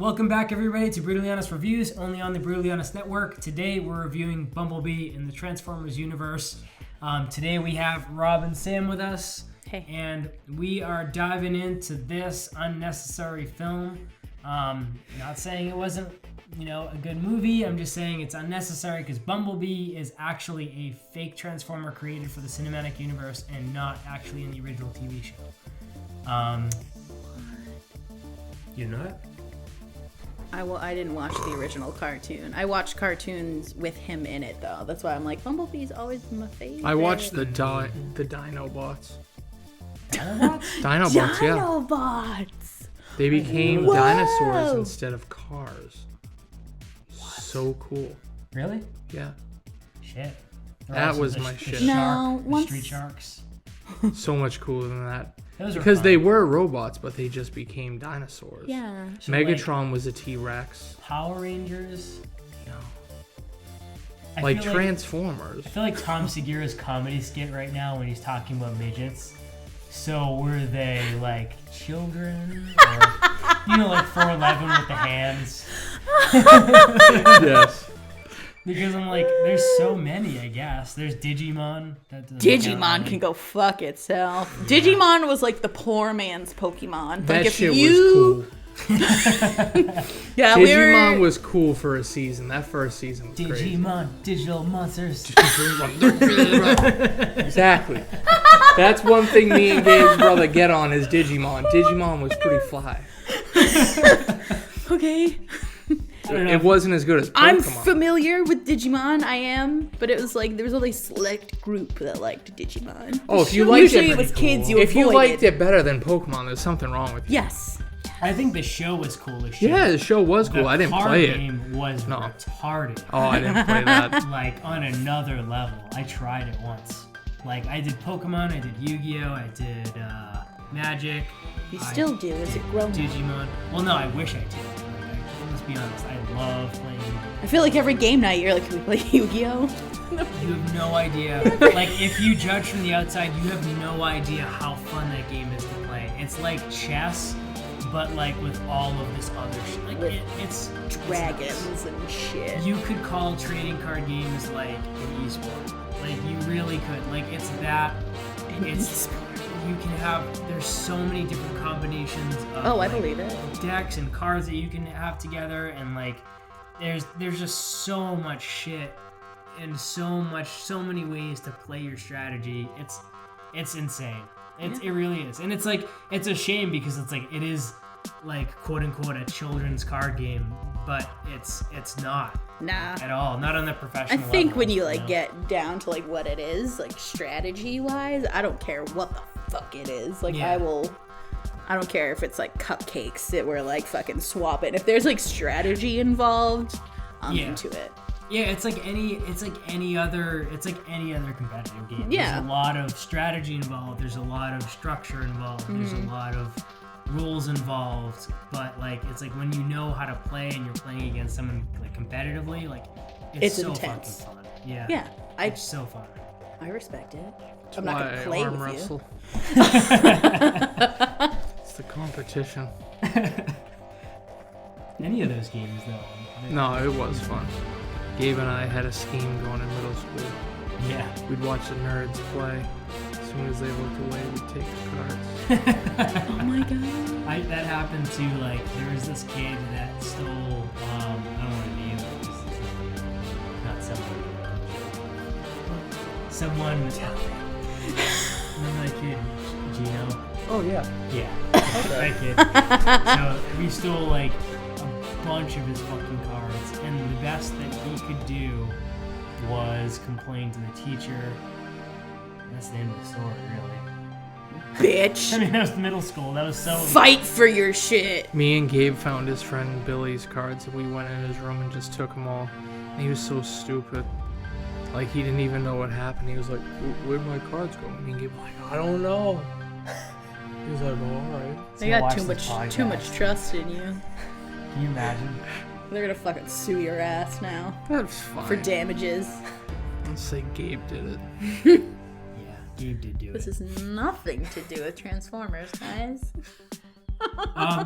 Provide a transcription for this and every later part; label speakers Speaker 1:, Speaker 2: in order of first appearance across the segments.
Speaker 1: Welcome back, everybody, to Brutally Honest Reviews, only on the Brutally Honest Network. Today, we're reviewing Bumblebee in the Transformers universe. Today, we have Rob and Sam with us.
Speaker 2: Hey.
Speaker 1: And we are diving into this unnecessary film. Not saying it wasn't, a good movie. I'm just saying it's unnecessary because Bumblebee is actually a fake Transformer created for the cinematic universe and not actually in the original TV show. You know it?
Speaker 2: I didn't watch the original cartoon. I watched cartoons with him in it, though. That's why I'm like, Bumblebee's always my favorite.
Speaker 3: I watched the Dinobots.
Speaker 1: Dinobots?
Speaker 3: Dinobots, yeah.
Speaker 2: Dinobots!
Speaker 3: They became
Speaker 2: Whoa!
Speaker 3: dinosaurs instead of cars. What? So cool.
Speaker 1: Really?
Speaker 3: Yeah.
Speaker 1: Shit.
Speaker 3: That was my shit.
Speaker 2: No,
Speaker 1: the street sharks.
Speaker 3: So much cooler than that.
Speaker 1: Those
Speaker 3: Because
Speaker 1: fun.
Speaker 3: they were robots, but they just became dinosaurs.
Speaker 2: Yeah.
Speaker 1: So,
Speaker 3: Megatron was a T-Rex.
Speaker 1: Power Rangers.
Speaker 3: No.
Speaker 1: I
Speaker 3: Like
Speaker 1: feel
Speaker 3: Transformers.
Speaker 1: I feel like Tom Segura's comedy skit right now when he's talking about midgets. So were they like children, or like 4'11" with the hands?
Speaker 3: Yes.
Speaker 1: Because I'm like, there's so many. I guess there's Digimon. That doesn't
Speaker 2: Digimon
Speaker 1: count.
Speaker 2: can go fuck itself. Yeah. Digimon was like the poor man's Pokemon.
Speaker 3: That
Speaker 2: like if
Speaker 3: shit was cool.
Speaker 2: Yeah,
Speaker 3: Digimon was cool for a season. That first season was
Speaker 1: Digimon, digital monsters.
Speaker 3: Exactly. That's one thing me and Gabe's brother get on is Digimon. Digimon was pretty fly.
Speaker 2: Okay.
Speaker 3: It wasn't as good as Pokemon.
Speaker 2: I'm familiar with Digimon, I am, but it was like there was only a select group that liked Digimon.
Speaker 3: Oh, if you liked
Speaker 2: usually
Speaker 3: it,
Speaker 2: it was kids you
Speaker 3: if you
Speaker 2: avoided.
Speaker 3: liked it better than Pokemon, there's something wrong with you.
Speaker 2: Yes.
Speaker 1: I think the show was cool as shit.
Speaker 3: Yeah, the show was cool. I didn't play
Speaker 1: The
Speaker 3: it.
Speaker 1: game was retarded.
Speaker 3: Oh, I didn't play that.
Speaker 1: Like on another level. I tried it once. Like I did Pokemon, I did Yu-Gi-Oh, I did Magic.
Speaker 2: You still do, is it grown?
Speaker 1: Digimon. Well, no, I wish I did. Let's be honest, I love playing.
Speaker 2: I feel like every game night you're like, can we play Yu-Gi-Oh?
Speaker 1: You have no idea. Like, if you judge from the outside, you have no idea how fun that game is to play. It's like chess, but like with all of this other shit. Like, it's
Speaker 2: Dragons and shit.
Speaker 1: You could call trading card games like an esport. Like, you really could. Like, it's that. You can have, there's so many different combinations of
Speaker 2: I believe it.
Speaker 1: decks and cards that you can have together, and like there's just so much shit and so many ways to play your strategy. It's insane. It really is. And it's like, it's a shame because it's like, it is like quote unquote a children's card game, but it's not.
Speaker 2: Nah.
Speaker 1: At all. Not on the professional level.
Speaker 2: I think when you like get down to like what it is, like strategy wise, I don't care what the fuck it is. Like I don't care if it's like cupcakes that we're like fucking swapping. If there's like strategy involved, I'm into it.
Speaker 1: Yeah, it's like any other competitive game.
Speaker 2: Yeah.
Speaker 1: There's a lot of strategy involved, there's a lot of structure involved, there's a lot of rules involved, but like it's like when you know how to play and you're playing against someone like competitively, like it's so
Speaker 2: intense.
Speaker 1: fucking fun. Yeah.
Speaker 2: Yeah.
Speaker 1: It's so fun.
Speaker 2: I respect it. I'm not gonna play
Speaker 3: arm
Speaker 2: with
Speaker 3: wrestle. It's the competition.
Speaker 1: Any of those games though.
Speaker 3: No, it was fun. Gabe and I had a scheme going in middle school.
Speaker 1: Yeah.
Speaker 3: We'd watch the nerds play. As soon as they looked away, we'd take the cards.
Speaker 2: Oh my god.
Speaker 1: That happened to, like, there was this kid that stole, I don't want to name it, because it's not somebody. Someone, remember that kid, Gino?
Speaker 3: Oh, yeah.
Speaker 1: Yeah, that kid. So we stole, like, a bunch of his fucking cards, and the best that he could do was complain to the teacher. That's the end of the story, really.
Speaker 2: Bitch.
Speaker 1: I mean, that was middle school. That was so...
Speaker 2: Fight for your shit.
Speaker 3: Me and Gabe found his friend Billy's cards, and we went in his room and just took them all. And he was so stupid. Like, he didn't even know what happened. He was like, where'd my cards go? And me and Gabe were like, I don't know. He was like, oh, alright.
Speaker 2: They got too much trust in you.
Speaker 1: Can you imagine?
Speaker 2: They're gonna fucking sue your ass now.
Speaker 3: That's fine.
Speaker 2: For damages.
Speaker 3: Let's say Gabe did it.
Speaker 1: Yeah, Gabe did do it.
Speaker 2: This has nothing to do with Transformers, guys.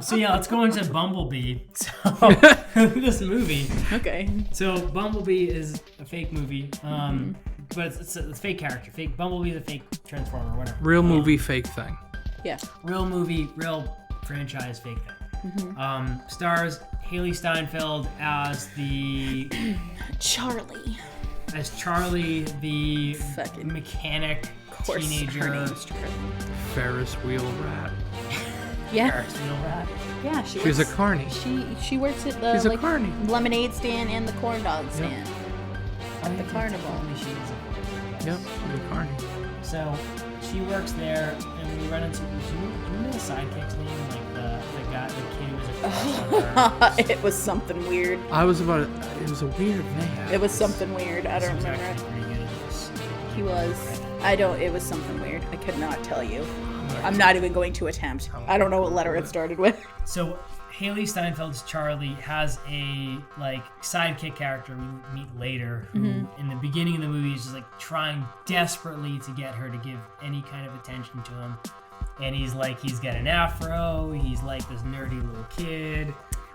Speaker 1: So yeah, let's go into Bumblebee. So this movie.
Speaker 2: Okay.
Speaker 1: So Bumblebee is a fake movie, but it's a fake character. Bumblebee is a fake Transformer, or whatever.
Speaker 3: Real movie, fake thing.
Speaker 2: Yeah.
Speaker 1: Real movie, real franchise, fake thing. Stars Hailee Steinfeld as the
Speaker 2: Charlie.
Speaker 1: The
Speaker 2: Fucking
Speaker 1: mechanic
Speaker 2: course,
Speaker 1: teenager.
Speaker 2: her name's Charlie.
Speaker 3: Ferris wheel rat.
Speaker 2: Yeah.
Speaker 1: Ferris wheel rat.
Speaker 2: Yeah,
Speaker 3: She's a carny.
Speaker 2: She works at the
Speaker 3: She's a carny.
Speaker 2: lemonade stand and the corn dog stand at the carnival.
Speaker 3: Yep, she's a carny.
Speaker 1: So she works there, and we run into. Do you remember the sidekick's name? Like the guy, the kid who was a crush on her.
Speaker 2: It was something weird.
Speaker 3: It was a weird name.
Speaker 2: It was something weird. I don't
Speaker 1: He was
Speaker 2: remember.
Speaker 1: actually pretty good at this.
Speaker 2: He was. It was something weird. I could not tell you. I'm not even going to attempt. I don't know what letter it started with.
Speaker 1: So Hailee Steinfeld's Charlie has a sidekick character we meet later, who in the beginning of the movie is just trying desperately to get her to give any kind of attention to him. And he's got an afro. He's like this nerdy little kid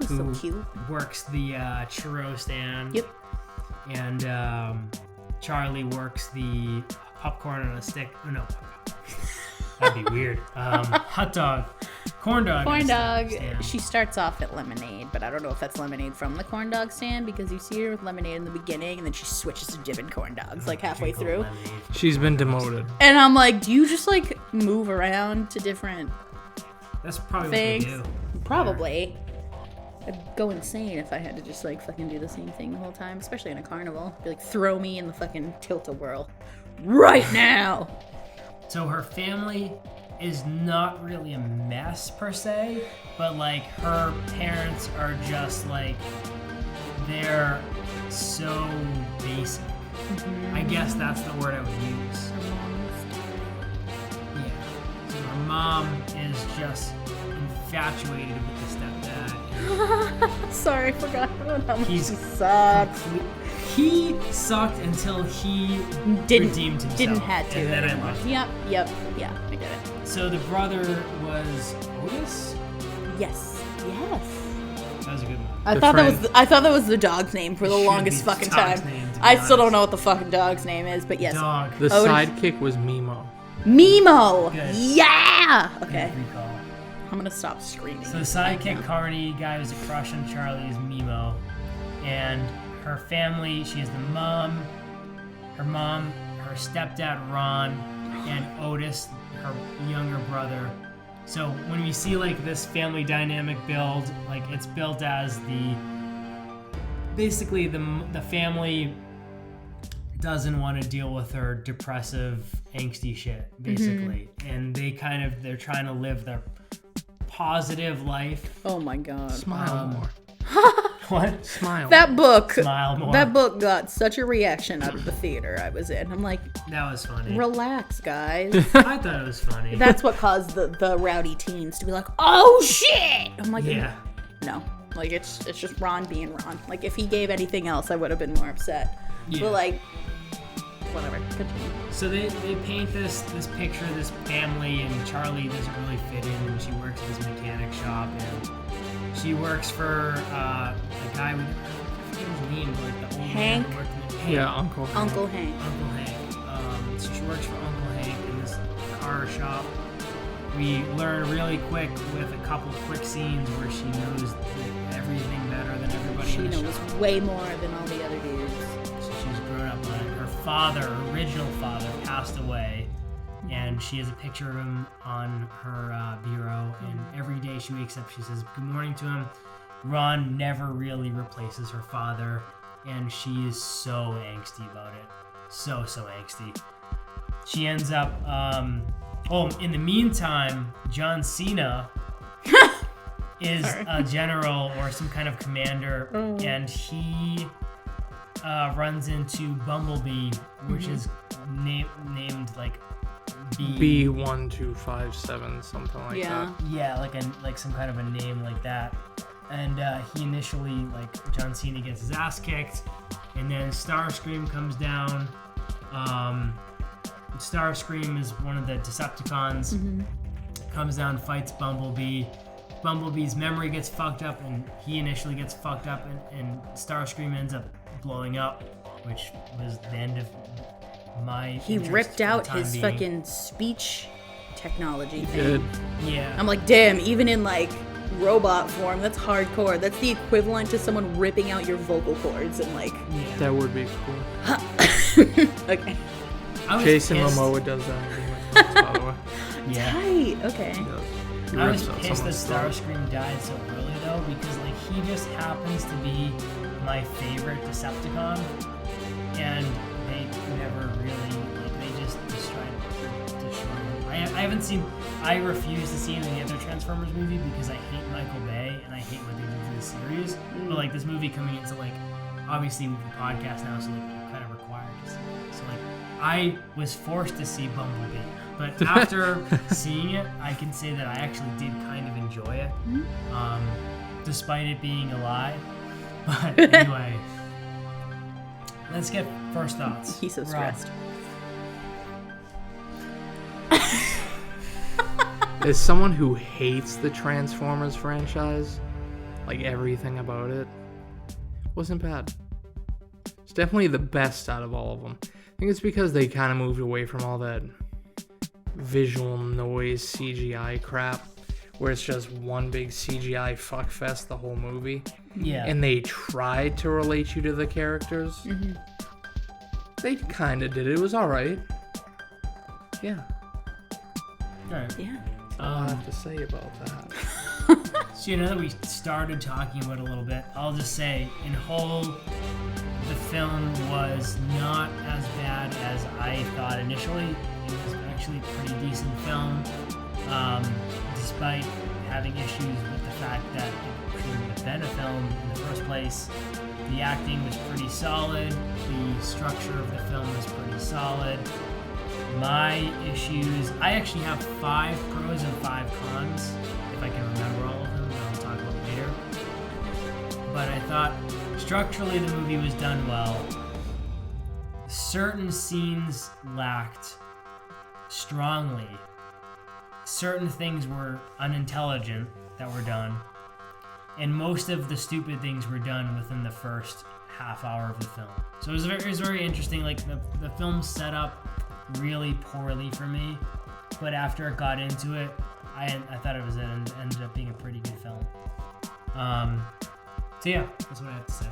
Speaker 1: who
Speaker 2: So cute.
Speaker 1: works the churro stand.
Speaker 2: Yep.
Speaker 1: And Charlie works the popcorn on a stick. Oh no, that'd be weird. Hot dog, corn dog.
Speaker 2: Corn dog.
Speaker 1: stand.
Speaker 2: She starts off at lemonade, but I don't know if that's lemonade from the corn dog stand because you see her with lemonade in the beginning and then she switches to dipping corn dogs halfway through.
Speaker 1: Lemonade.
Speaker 3: She's been demoted.
Speaker 2: And I'm like, do you just move around to different
Speaker 1: That's probably
Speaker 2: things?
Speaker 1: what they do.
Speaker 2: Probably. I'd go insane if I had to just fucking do the same thing the whole time, especially in a carnival. Be throw me in the fucking tilt-a-whirl right now.
Speaker 1: So her family is not really a mess per se, but her parents are just they're so basic. I guess that's the word I would use. Yeah. So her mom is just infatuated with the stepdad.
Speaker 2: Sorry, I forgot how much
Speaker 1: He's
Speaker 2: he sucked.
Speaker 1: He sucked until he redeemed himself.
Speaker 2: Didn't have to.
Speaker 1: And then I loved him.
Speaker 2: Yep, yeah, I get it.
Speaker 1: So the brother was Otis?
Speaker 2: Yes.
Speaker 1: That was a good one.
Speaker 2: I
Speaker 3: The
Speaker 2: thought
Speaker 3: friend.
Speaker 2: that was the dog's name for the
Speaker 1: should
Speaker 2: longest
Speaker 1: be the
Speaker 2: fucking
Speaker 1: dog's
Speaker 2: time.
Speaker 1: name, to be
Speaker 2: I still don't
Speaker 1: honest.
Speaker 2: know what the fucking dog's name is, but yes.
Speaker 1: Dog.
Speaker 3: The
Speaker 2: Otis.
Speaker 3: sidekick was Mimo.
Speaker 2: Mimo!
Speaker 1: Good.
Speaker 2: Yeah! Okay.
Speaker 1: Good recall.
Speaker 2: I'm gonna stop screaming.
Speaker 1: So the sidekick Carney guy who's a crush on Charlie is Mimo. And her family, she has the mom, her stepdad Ron, and Otis, her younger brother. So when we see this family dynamic build, it's built as basically the family doesn't want to deal with her depressive, angsty shit, basically. And they're trying to live their positive life.
Speaker 2: Oh my god.
Speaker 3: Smile more.
Speaker 1: What?
Speaker 3: Smile.
Speaker 2: That book.
Speaker 1: Smile more.
Speaker 2: That book got such a reaction out of the theater I was in. I'm like,
Speaker 1: That was funny.
Speaker 2: relax, guys.
Speaker 1: I thought it was funny.
Speaker 2: That's what caused the rowdy teens to be like, oh shit! I'm like,
Speaker 1: Yeah.
Speaker 2: no. It's just Ron being Ron. If he gave anything else, I would have been more upset.
Speaker 1: Yeah.
Speaker 2: But whatever. Continue.
Speaker 1: So they paint this picture of this family, and Charlie doesn't really fit in, and she works at this mechanic shop, and she works for a guy with, I forget his name, but the old
Speaker 2: Hank?
Speaker 1: man who worked in Hank.
Speaker 3: Yeah, Uncle.
Speaker 2: Uncle Hank.
Speaker 1: Uncle Hank. So she works for Uncle Hank in this car shop. We learn really quick with a couple quick scenes where she knows everything better than everybody
Speaker 2: She
Speaker 1: in the
Speaker 2: knows
Speaker 1: shop.
Speaker 2: way more than all the other dudes.
Speaker 1: So she's grown up on it. Her father, her original father, passed away, and she has a picture of him on her bureau, and every day she wakes up, she says good morning to him. Ron never really replaces her father, and she is so angsty about it. So angsty. She ends up, in the meantime, John Cena is a general or some kind of commander, and he runs into Bumblebee, which is named
Speaker 3: B1257, something like
Speaker 2: Yeah.
Speaker 3: that.
Speaker 1: Yeah, like some kind of a name like that. And he initially, John Cena gets his ass kicked, and then Starscream comes down. Starscream is one of the Decepticons. Comes down, fights Bumblebee. Bumblebee's memory gets fucked up, and he initially gets fucked up, and Starscream ends up blowing up, which was the end of my.
Speaker 2: He ripped out his fucking speech technology thing.
Speaker 3: Good.
Speaker 1: Yeah.
Speaker 2: I'm like, damn, even in like robot form, that's hardcore. That's the equivalent to someone ripping out your vocal cords and like.
Speaker 1: Yeah.
Speaker 3: That would be cool.
Speaker 2: Okay.
Speaker 3: Jason Momoa does that in Game of Thrones, by the way.
Speaker 1: Yeah.
Speaker 2: Tight. Okay.
Speaker 3: He does. He
Speaker 1: I was
Speaker 3: rips out
Speaker 1: pissed that
Speaker 3: someone's throat.
Speaker 1: Starscream died so early though, because like he just happens to be my favorite Decepticon, and they never really like they just destroy him. I refuse to see him in the other Transformers movie because I hate Michael Bay and I hate what they did to the series. But like this movie coming into like, obviously we have a podcast now, so like we're kind of required to see it. So like I was forced to see Bumblebee, but after seeing it, I can say that I actually did kind of enjoy it, despite it being a lie. But anyway, let's get first thoughts.
Speaker 2: He's so stressed.
Speaker 3: As someone who hates the Transformers franchise, like everything about it, wasn't bad. It's definitely the best out of all of them. I think it's because they kind of moved away from all that visual noise CGI crap, where it's just one big CGI fuckfest the whole movie.
Speaker 1: Yeah.
Speaker 3: And they tried to relate you to the characters.
Speaker 2: Mm-hmm.
Speaker 3: They kind of did it. It was alright. Yeah.
Speaker 1: Alright.
Speaker 2: Yeah.
Speaker 3: That's all I have to say about that.
Speaker 1: So you know that we started talking about it a little bit. I'll just say, in whole, the film was not as bad as I thought initially. It was actually a pretty decent film, despite having issues with the fact that it shouldn't have been a film in the first place. The acting was pretty solid. The structure of the film was pretty solid. My issues, I actually have 5 pros and 5 cons, if I can remember all of them, that I'll talk about later. But I thought structurally the movie was done well. Certain scenes lacked strongly. Certain things were unintelligent that were done. And most of the stupid things were done within the first half hour of the film. So it was very interesting. Like the film set up really poorly for me, but after it got into it, I thought it ended up being a pretty good film. So yeah, that's what I have to say.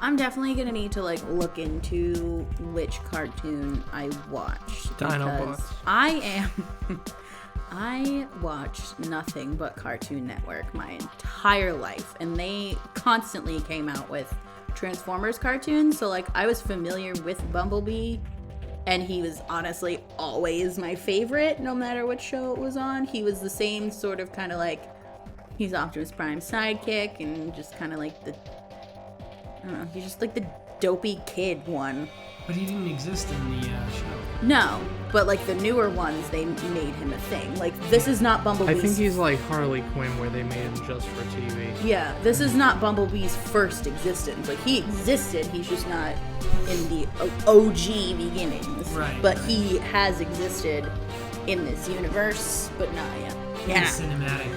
Speaker 2: I'm definitely gonna need to like look into which cartoon I watched
Speaker 3: Dinobots.
Speaker 2: I watched nothing but Cartoon Network my entire life, and they constantly came out with Transformers cartoons, so like I was familiar with Bumblebee, and he was honestly always my favorite no matter what show it was on. He was the same sort of kind of like, he's Optimus Prime's sidekick, and just kind of like I don't know, he's just like the dopey kid one.
Speaker 1: But he didn't exist in the show.
Speaker 2: No, but like the newer ones, they made him a thing. Like this is not Bumblebee's.
Speaker 3: I think he's like Harley Quinn, where they made him just for TV.
Speaker 2: Yeah, this is not Bumblebee's first existence. Like he existed, he's just not in the OG beginnings.
Speaker 1: Right.
Speaker 2: But he has existed in this universe, but not yet. Yeah.
Speaker 1: Cinematic.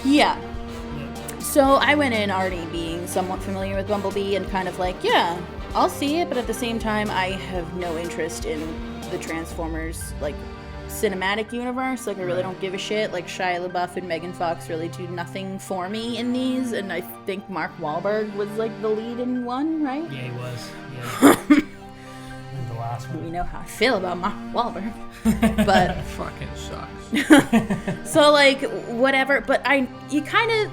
Speaker 2: Yeah.
Speaker 1: Yeah.
Speaker 2: So I went in already being somewhat familiar with Bumblebee and kind of like, yeah, I'll see it, but at the same time, I have no interest in the Transformers, like, cinematic universe. Like, I really don't give a shit. Like, Shia LaBeouf and Megan Fox really do nothing for me in these, and I think Mark Wahlberg was, like, the lead in one, right?
Speaker 1: Yeah, he was. Yeah. In the last one.
Speaker 2: We know how I feel about Mark Wahlberg. But
Speaker 3: Fucking sucks.
Speaker 2: so, like, whatever. But you kind of,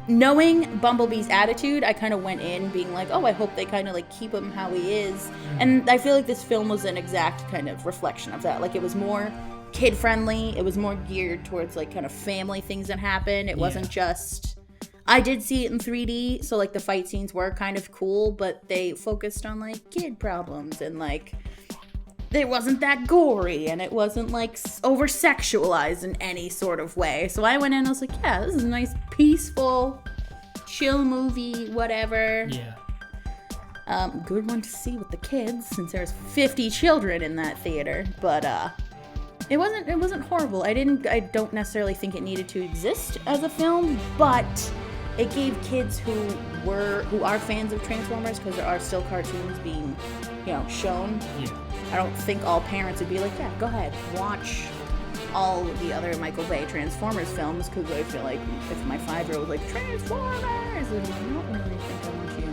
Speaker 2: knowing Bumblebee's attitude, I kind of went in being like, oh, I hope they kind of, like, keep him how he is. And I feel like this film was an exact kind of reflection of that. Like, it was more kid-friendly. It was more geared towards, like, kind of family things that happen. It wasn't just... I did see it in 3D, so, like, the fight scenes were kind of cool, but they focused on, like, kid problems and, like... It wasn't that gory, and it wasn't, like, over-sexualized in any sort of way. So I went in and I was like, yeah, this is a nice, peaceful, chill movie, whatever.
Speaker 1: Yeah.
Speaker 2: Good one to see with the kids, since there's 50 children in that theater. But, It wasn't horrible. I don't necessarily think it needed to exist as a film, but it gave kids who are fans of Transformers, because there are still cartoons being, shown.
Speaker 1: Yeah.
Speaker 2: I don't think all parents would be like, yeah, go ahead, watch all the other Michael Bay Transformers films, because I feel like if my 5-year-old was like, Transformers, and I don't really think I want you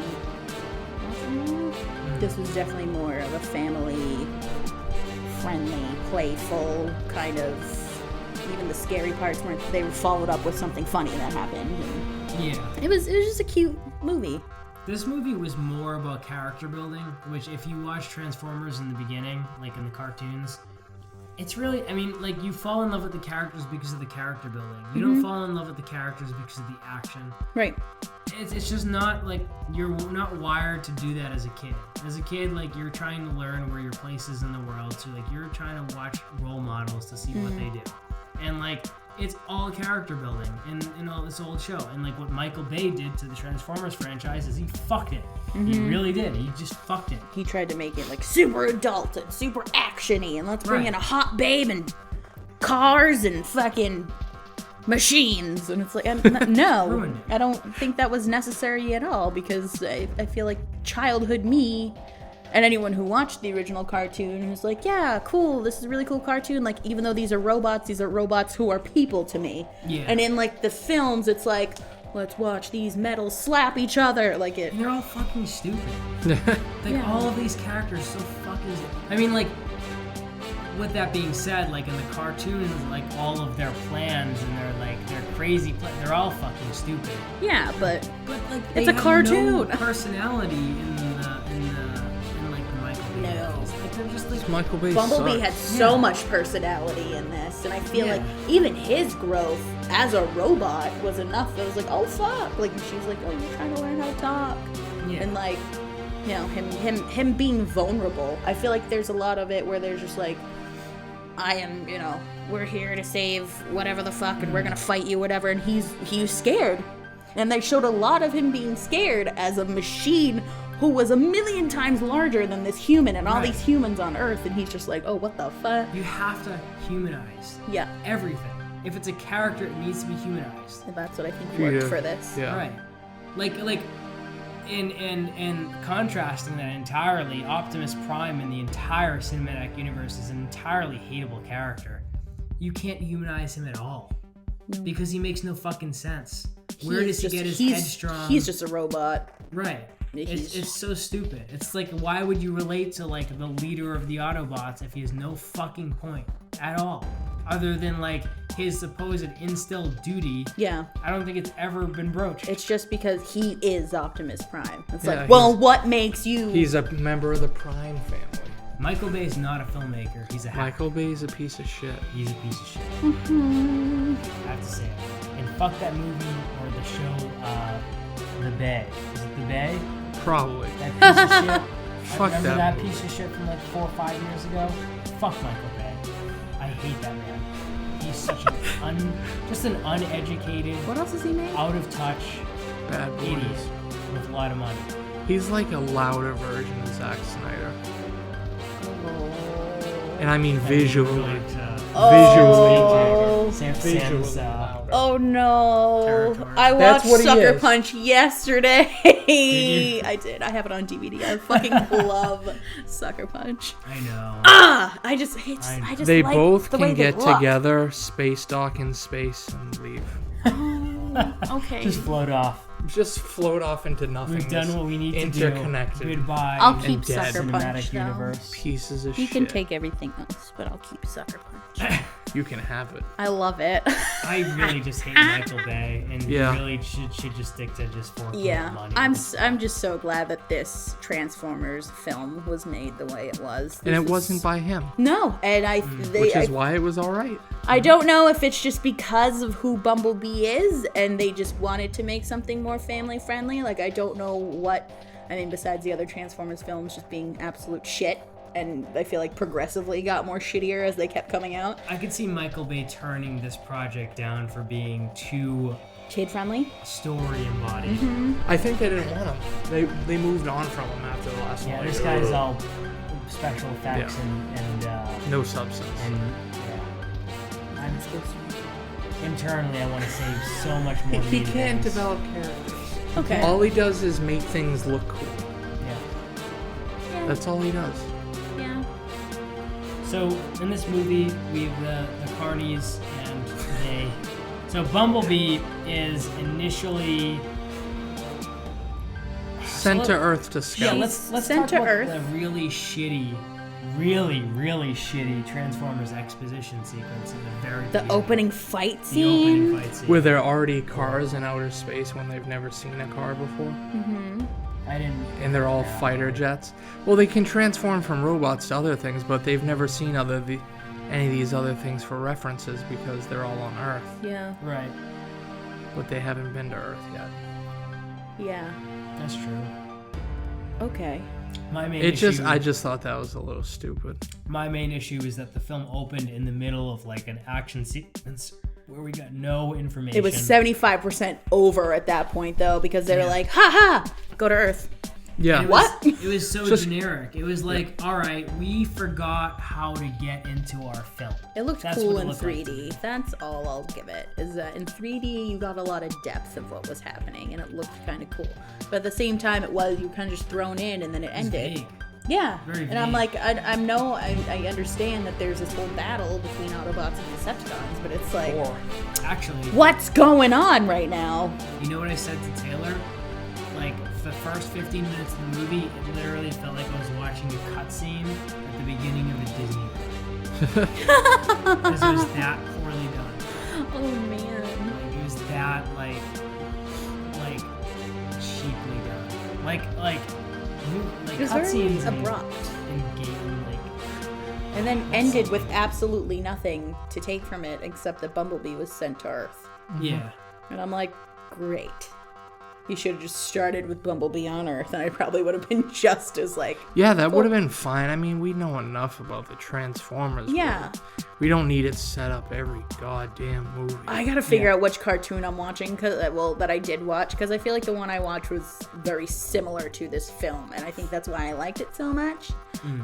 Speaker 2: watching that. This was definitely more of a family friendly, playful kind of, even the scary parts where they were followed up with something funny that happened.
Speaker 1: Yeah.
Speaker 2: It was just a cute movie.
Speaker 1: This movie was more about character building, which if you watch Transformers in the beginning, like in the cartoons, it's really, you fall in love with the characters because of the character building. You don't fall in love with the characters because of the action.
Speaker 2: Right.
Speaker 1: It's just not, you're not wired to do that as a kid. As a kid, you're trying to learn where your place is in the world, so, you're trying to watch role models to see what they do. And, it's all character building in all this old show. And, what Michael Bay did to the Transformers franchise is he fucked it. He really did. He just fucked it.
Speaker 2: He tried to make it, super adult and super action-y, and let's bring in a hot babe and cars and fucking machines. And it's no, I don't think that was necessary at all, because I feel like childhood me and anyone who watched the original cartoon was like, yeah, cool, this is a really cool cartoon. Even though these are robots who are people to me.
Speaker 1: Yeah.
Speaker 2: And in, the films, it's let's watch these metals slap each other.
Speaker 1: And they're all fucking stupid. All of these characters so fucking... with that being said, in the cartoons, all of their plans and their crazy they're all fucking stupid.
Speaker 2: Yeah, but
Speaker 1: they
Speaker 2: it's a
Speaker 1: have
Speaker 2: cartoon.
Speaker 1: No personality in the Michael Bay.
Speaker 2: No.
Speaker 1: They're just
Speaker 3: Michael Bay
Speaker 2: Bumblebee
Speaker 3: sucks.
Speaker 2: had so much personality in this, and I feel like even his growth as a robot was enough. It was like, oh fuck, she's like, oh, you're trying to learn how to talk, and him being vulnerable. I feel like there's a lot of it where there's just I am, we're here to save whatever the fuck, and we're gonna fight you, whatever, and he's scared, and they showed a lot of him being scared as a machine who was 1,000,000 times larger than this human and all these humans on Earth, and he's just like, oh, what the fuck?
Speaker 1: You have to humanize everything. If it's a character, it needs to be humanized.
Speaker 2: And that's what I think worked for this.
Speaker 3: Yeah.
Speaker 1: Right. In contrasting that entirely, Optimus Prime in the entire cinematic universe is an entirely hateable character. You can't humanize him at all. Because he makes no fucking sense. Where does he get his headstrong?
Speaker 2: He's just a robot.
Speaker 1: Right. It's so stupid. It's why would you relate to the leader of the Autobots if he has no fucking point at all, other than his supposed instilled duty?
Speaker 2: Yeah.
Speaker 1: I don't think it's ever been broached.
Speaker 2: It's just because he is Optimus Prime. It's what makes you?
Speaker 3: He's a member of the Prime family.
Speaker 1: Michael Bay's not a filmmaker. He's a hacker.
Speaker 3: Michael Bay's a piece of shit.
Speaker 1: He's a piece of shit. I have to say it. And fuck that movie or the show, The Bay. Is it The Bay?
Speaker 3: Probably.
Speaker 1: That piece of shit.
Speaker 3: Fuck
Speaker 1: remember
Speaker 3: that
Speaker 1: movie. Piece of shit from 4 or 5 years ago? Fuck Michael Bay. I hate that man. He's such an uneducated,
Speaker 2: What else has he made?
Speaker 1: out of touch
Speaker 3: Bad
Speaker 1: idiot
Speaker 3: boys.
Speaker 1: with a lot of money.
Speaker 3: He's like a louder version of Zack Snyder. And I mean visually.
Speaker 1: Visually.
Speaker 3: louder.
Speaker 2: Oh no!
Speaker 1: Territory.
Speaker 2: I
Speaker 3: That's
Speaker 2: watched
Speaker 3: what he
Speaker 2: Sucker
Speaker 3: is.
Speaker 2: Punch yesterday.
Speaker 1: Did you?
Speaker 2: I did. I have it on DVD. I fucking love Sucker Punch.
Speaker 1: I know.
Speaker 2: I just
Speaker 3: They
Speaker 2: like
Speaker 3: both
Speaker 2: the way
Speaker 3: can
Speaker 2: they
Speaker 3: get
Speaker 2: look.
Speaker 3: together, space dock in space, and leave.
Speaker 2: Okay.
Speaker 1: Just float off.
Speaker 3: Just float off into nothingness.
Speaker 1: We've done what we need to do.
Speaker 3: Interconnected.
Speaker 1: Goodbye.
Speaker 2: I'll keep
Speaker 3: dead.
Speaker 2: Sucker Punch
Speaker 1: Cinematic
Speaker 2: though.
Speaker 1: universe.
Speaker 3: Pieces of
Speaker 2: You
Speaker 3: shit.
Speaker 2: can take everything else, but I'll keep Sucker Punch.
Speaker 3: You can have it.
Speaker 2: I love it.
Speaker 1: I really just hate Michael Bay, and
Speaker 3: Yeah.
Speaker 1: he really should just stick to just forking
Speaker 2: Yeah,
Speaker 1: money.
Speaker 2: I'm just so glad that this Transformers film was made the way it was.
Speaker 3: And
Speaker 2: This
Speaker 3: it
Speaker 2: is-
Speaker 3: wasn't by him.
Speaker 2: No, and
Speaker 3: Which is why it was alright.
Speaker 2: I don't know if it's just because of who Bumblebee is, and they just wanted to make something more family friendly. I don't know what. I mean, besides the other Transformers films just being absolute shit, and I feel like progressively got more shittier as they kept coming out.
Speaker 1: I could see Michael Bay turning this project down for being too
Speaker 2: Kid friendly.
Speaker 1: story embodied.
Speaker 3: I think they didn't want him. They moved on from him after the last one.
Speaker 1: Yeah, this guy's all special effects
Speaker 3: Yeah.
Speaker 1: and
Speaker 3: No substance.
Speaker 1: yeah. Internally, I want to save so much more.
Speaker 3: He
Speaker 1: meat
Speaker 3: can't
Speaker 1: things.
Speaker 3: develop characters.
Speaker 2: Okay.
Speaker 3: All he does is make things look cool.
Speaker 1: Yeah.
Speaker 3: That's all he does.
Speaker 2: Yeah.
Speaker 1: So in this movie, we have the carnies, and they. So Bumblebee is initially
Speaker 3: Sent to Earth to scout.
Speaker 1: Yeah, let's
Speaker 2: Sent
Speaker 1: talk
Speaker 2: to
Speaker 1: about
Speaker 2: Earth.
Speaker 1: the really shitty Transformers exposition sequence in the very
Speaker 2: The
Speaker 1: beginning.
Speaker 2: opening fight
Speaker 1: The
Speaker 2: scene.
Speaker 1: opening fight scene.
Speaker 3: Where there are already cars in outer space when they've never seen a car before.
Speaker 1: I didn't.
Speaker 3: And they're all fighter jets. Well, they can transform from robots to other things, but they've never seen any of these other things for references because they're all on Earth.
Speaker 2: Yeah.
Speaker 1: Right.
Speaker 3: But they haven't been to Earth yet.
Speaker 2: Yeah.
Speaker 1: That's true.
Speaker 2: Okay.
Speaker 1: My main
Speaker 3: I
Speaker 1: issue.
Speaker 3: just thought that was a little stupid.
Speaker 1: My main issue is that the film opened in the middle of like an action sequence where we got no information.
Speaker 2: It was 75% over at that point, though, because they were like, ha ha, go to Earth.
Speaker 3: Yeah.
Speaker 1: It
Speaker 2: What?
Speaker 1: Was, it was so
Speaker 3: Just-
Speaker 1: generic. It was like, all right, we forgot how to get into our film.
Speaker 2: It looked
Speaker 1: That's
Speaker 2: cool
Speaker 1: what it
Speaker 2: in
Speaker 1: looked like to
Speaker 2: 3D.
Speaker 1: me.
Speaker 2: That's all I'll give it. Is that in 3D you got a lot of depth of what was happening, and it looked kind of cool. But at the same time, you were kind of just thrown in, and then it
Speaker 1: It was
Speaker 2: ended.
Speaker 1: vague.
Speaker 2: Yeah,
Speaker 1: Very
Speaker 2: and I'm
Speaker 1: vague.
Speaker 2: like, I understand that there's this whole battle between Autobots and Decepticons, but it's like,
Speaker 1: Actually,
Speaker 2: what's going on right now?
Speaker 1: you know what I said to Taylor? Like, the first 15 minutes of the movie, it literally felt like I was watching a cutscene at the beginning of a Disney movie. Because it was that poorly done.
Speaker 2: Oh man.
Speaker 1: Like, it was that, like cheaply done. Like
Speaker 2: It was very
Speaker 1: cutscenes
Speaker 2: abrupt.
Speaker 1: in game, like,
Speaker 2: And then ended with absolutely nothing to take from it except that Bumblebee was sent to Earth.
Speaker 1: yeah.
Speaker 2: And I'm like, great. You should have just started with Bumblebee on Earth, and I probably would have been just as like,
Speaker 3: Yeah, that would have been fine. I mean, we know enough about the Transformers.
Speaker 2: yeah.
Speaker 3: We don't need it set up every goddamn movie.
Speaker 2: I gotta figure out which cartoon I'm watching, that I did watch, because I feel like the one I watched was very similar to this film, and I think that's why I liked it so much.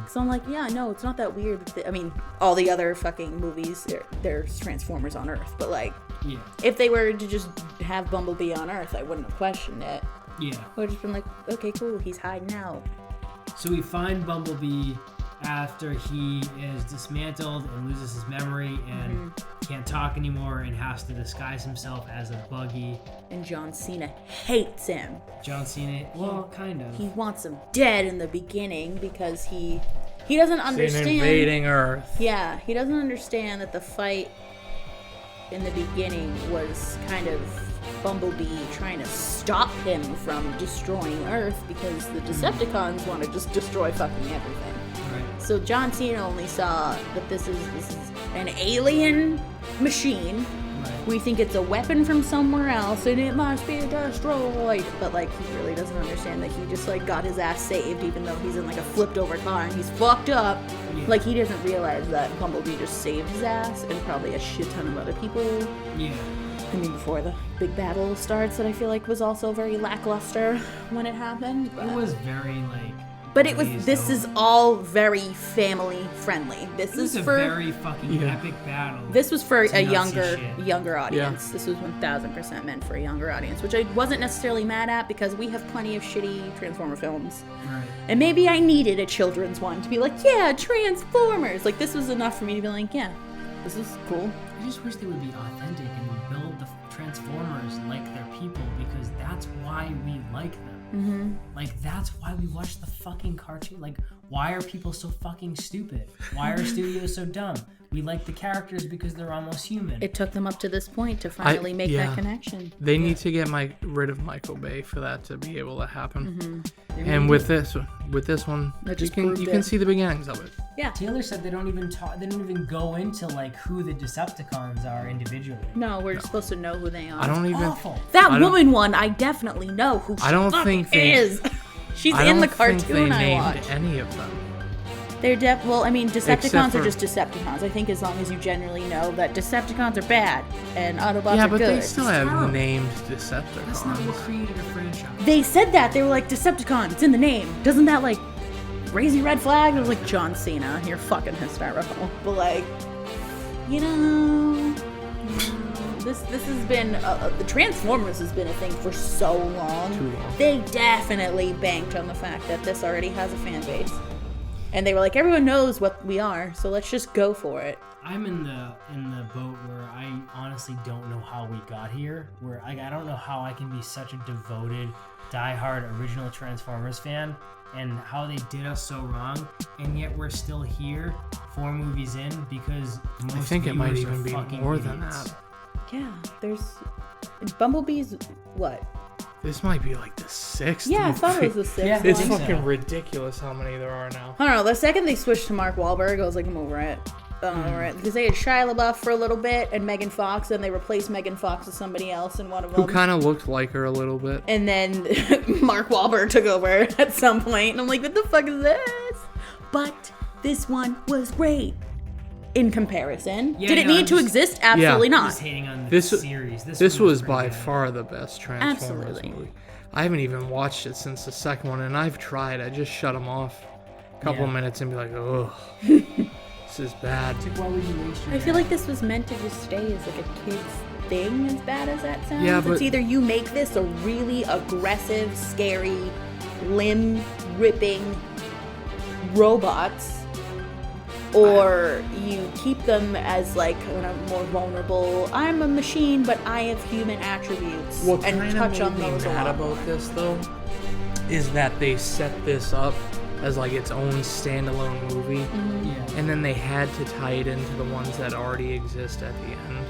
Speaker 2: So I'm like, yeah, no, it's not that weird. I mean, all the other fucking movies, there's Transformers on Earth, but like,
Speaker 1: Yeah.
Speaker 2: if they were to just have Bumblebee on Earth, I wouldn't have questioned it.
Speaker 1: Yeah.
Speaker 2: I would have just been like, okay, cool, he's hiding out.
Speaker 1: So we find Bumblebee after he is dismantled and loses his memory and can't talk anymore and has to disguise himself as a buggy.
Speaker 2: And John Cena hates him.
Speaker 1: John Cena, well, kind of.
Speaker 2: He wants him dead in the beginning because he doesn't understand.
Speaker 3: invading Earth.
Speaker 2: Yeah, he doesn't understand that the fight in the beginning was kind of Bumblebee trying to stop him from destroying Earth because the Decepticons want to just destroy fucking everything.
Speaker 1: Right.
Speaker 2: So John Cena only saw that this is an alien machine.
Speaker 1: Right.
Speaker 2: We think it's a weapon from somewhere else and it must be destroyed. But like he really doesn't understand that he just like got his ass saved even though he's in like a flipped over car and he's fucked up.
Speaker 1: Yeah.
Speaker 2: Like he doesn't realize that Bumblebee just saved his ass and probably a shit ton of other people.
Speaker 1: Yeah.
Speaker 2: I mean before the big battle starts that I feel like was also very lackluster when it happened.
Speaker 1: It was very, like...
Speaker 2: But it was.
Speaker 1: glazed
Speaker 2: This
Speaker 1: over.
Speaker 2: is all very family friendly. This
Speaker 1: It was
Speaker 2: is
Speaker 1: a
Speaker 2: for.
Speaker 1: very fucking
Speaker 3: Yeah.
Speaker 1: epic battle.
Speaker 2: This was for
Speaker 1: to
Speaker 2: a
Speaker 1: not see shit.
Speaker 2: younger audience. This was 1000% meant for a younger audience, which I wasn't necessarily mad at because we have plenty of shitty Transformer films.
Speaker 1: Right.
Speaker 2: And maybe I needed a children's one to be like, yeah, Transformers. Like this was enough for me to be like, yeah, this is cool.
Speaker 1: I just wish they would be authentic and build the Transformers like their people because that's why we like them. Like, that's why we watch the fucking cartoon. Like, why are people so fucking stupid? Why are studios so dumb? We like the characters because they're almost human.
Speaker 2: It took them up to this point to finally make
Speaker 3: yeah.
Speaker 2: that connection.
Speaker 3: They need to get rid of Michael Bay for that to be able to happen.
Speaker 1: They
Speaker 3: And
Speaker 1: really
Speaker 3: with
Speaker 1: do.
Speaker 3: this one,
Speaker 2: That
Speaker 3: you
Speaker 2: just
Speaker 3: can
Speaker 2: proved
Speaker 3: you can
Speaker 2: it.
Speaker 3: see the beginnings of it.
Speaker 2: Yeah.
Speaker 1: Taylor said they don't even talk. They don't even go into like who the Decepticons are individually.
Speaker 2: No, we're supposed to know who they are.
Speaker 3: I don't even.
Speaker 1: Awful.
Speaker 2: That
Speaker 3: I don't-
Speaker 2: woman one, I definitely know who she
Speaker 3: I don't
Speaker 2: fucking
Speaker 3: think they-
Speaker 2: is. She's
Speaker 3: I
Speaker 2: in the
Speaker 3: don't think
Speaker 2: cartoon
Speaker 3: they
Speaker 2: I
Speaker 3: named
Speaker 2: watched.
Speaker 3: any of them.
Speaker 2: They're well, I mean, Decepticons
Speaker 3: Except
Speaker 2: are
Speaker 3: for-
Speaker 2: just Decepticons. I think as long as you generally know that Decepticons are bad and Autobots
Speaker 3: Yeah,
Speaker 2: are
Speaker 3: but
Speaker 2: good.
Speaker 3: they still have
Speaker 1: terrible.
Speaker 3: named
Speaker 1: That's not what
Speaker 3: Decepticons.
Speaker 1: created a franchise.
Speaker 2: They said that. They were like, Decepticon, it's in the name. Doesn't that, like, raise a red flag? It was like, John Cena, you're fucking hysterical. But, like, you know, this has been the Transformers has been a thing for so long.
Speaker 3: Too long.
Speaker 2: They definitely banked on the fact that this already has a fan base, and they were like, everyone knows what we are, so let's just go for it.
Speaker 1: I'm in the boat where I honestly don't know how we got here. Where I don't know how I can be such a devoted, diehard original Transformers fan, and how they did us so wrong, and yet we're still here 4 movies in because most
Speaker 3: I think it might
Speaker 1: viewers
Speaker 3: even
Speaker 1: are
Speaker 3: be
Speaker 1: fucking
Speaker 3: more than
Speaker 1: idiots.
Speaker 3: that.
Speaker 2: Yeah, there's Bumblebee's what?
Speaker 3: This might be like the 6th.
Speaker 2: Yeah, I thought it was
Speaker 3: movie.
Speaker 2: the 6th.
Speaker 1: Yeah,
Speaker 3: It's
Speaker 1: I think
Speaker 3: fucking
Speaker 1: so.
Speaker 3: ridiculous how many there are now.
Speaker 2: I don't know. The second they switched to Mark Wahlberg, I was like, I'm over it. Because they had Shia LaBeouf for a little bit and Megan Fox, and they replaced Megan Fox with somebody else in one of them.
Speaker 3: Who kind of looked like her a little bit.
Speaker 2: And then Mark Wahlberg took over at some point, and I'm like, what the fuck is this? But this one was great in comparison.
Speaker 1: Yeah,
Speaker 2: Did it
Speaker 1: no,
Speaker 2: need
Speaker 1: I'm
Speaker 2: to
Speaker 1: just-
Speaker 2: exist? Absolutely
Speaker 1: I'm
Speaker 2: not.
Speaker 1: just hating on the
Speaker 3: This
Speaker 1: series.
Speaker 3: This
Speaker 1: one
Speaker 3: was
Speaker 1: pretty
Speaker 3: by
Speaker 1: good.
Speaker 3: far the best Transformers
Speaker 2: Absolutely.
Speaker 3: movie. I haven't even watched it since the second one, and I've tried. I just shut them off a couple
Speaker 1: Yeah.
Speaker 3: minutes and be like, oh, this is bad.
Speaker 1: It's like, why would you waste your
Speaker 2: I feel
Speaker 1: time?
Speaker 2: like this was meant to just stay as like a kid's thing, as bad as that sounds.
Speaker 3: Yeah,
Speaker 2: It's
Speaker 3: but-
Speaker 2: either you make this a really aggressive, scary, limb-ripping robots, or you keep them as like kind of more vulnerable. I'm a machine, but I have human attributes,
Speaker 3: What
Speaker 2: and
Speaker 3: kind
Speaker 2: touch
Speaker 3: of
Speaker 2: on
Speaker 3: made me
Speaker 2: those a
Speaker 3: mad
Speaker 2: lot.
Speaker 3: about this, though, is that they set this up as like its own standalone movie,
Speaker 1: Yeah.
Speaker 3: and then they had to tie it into the ones that already exist at the end.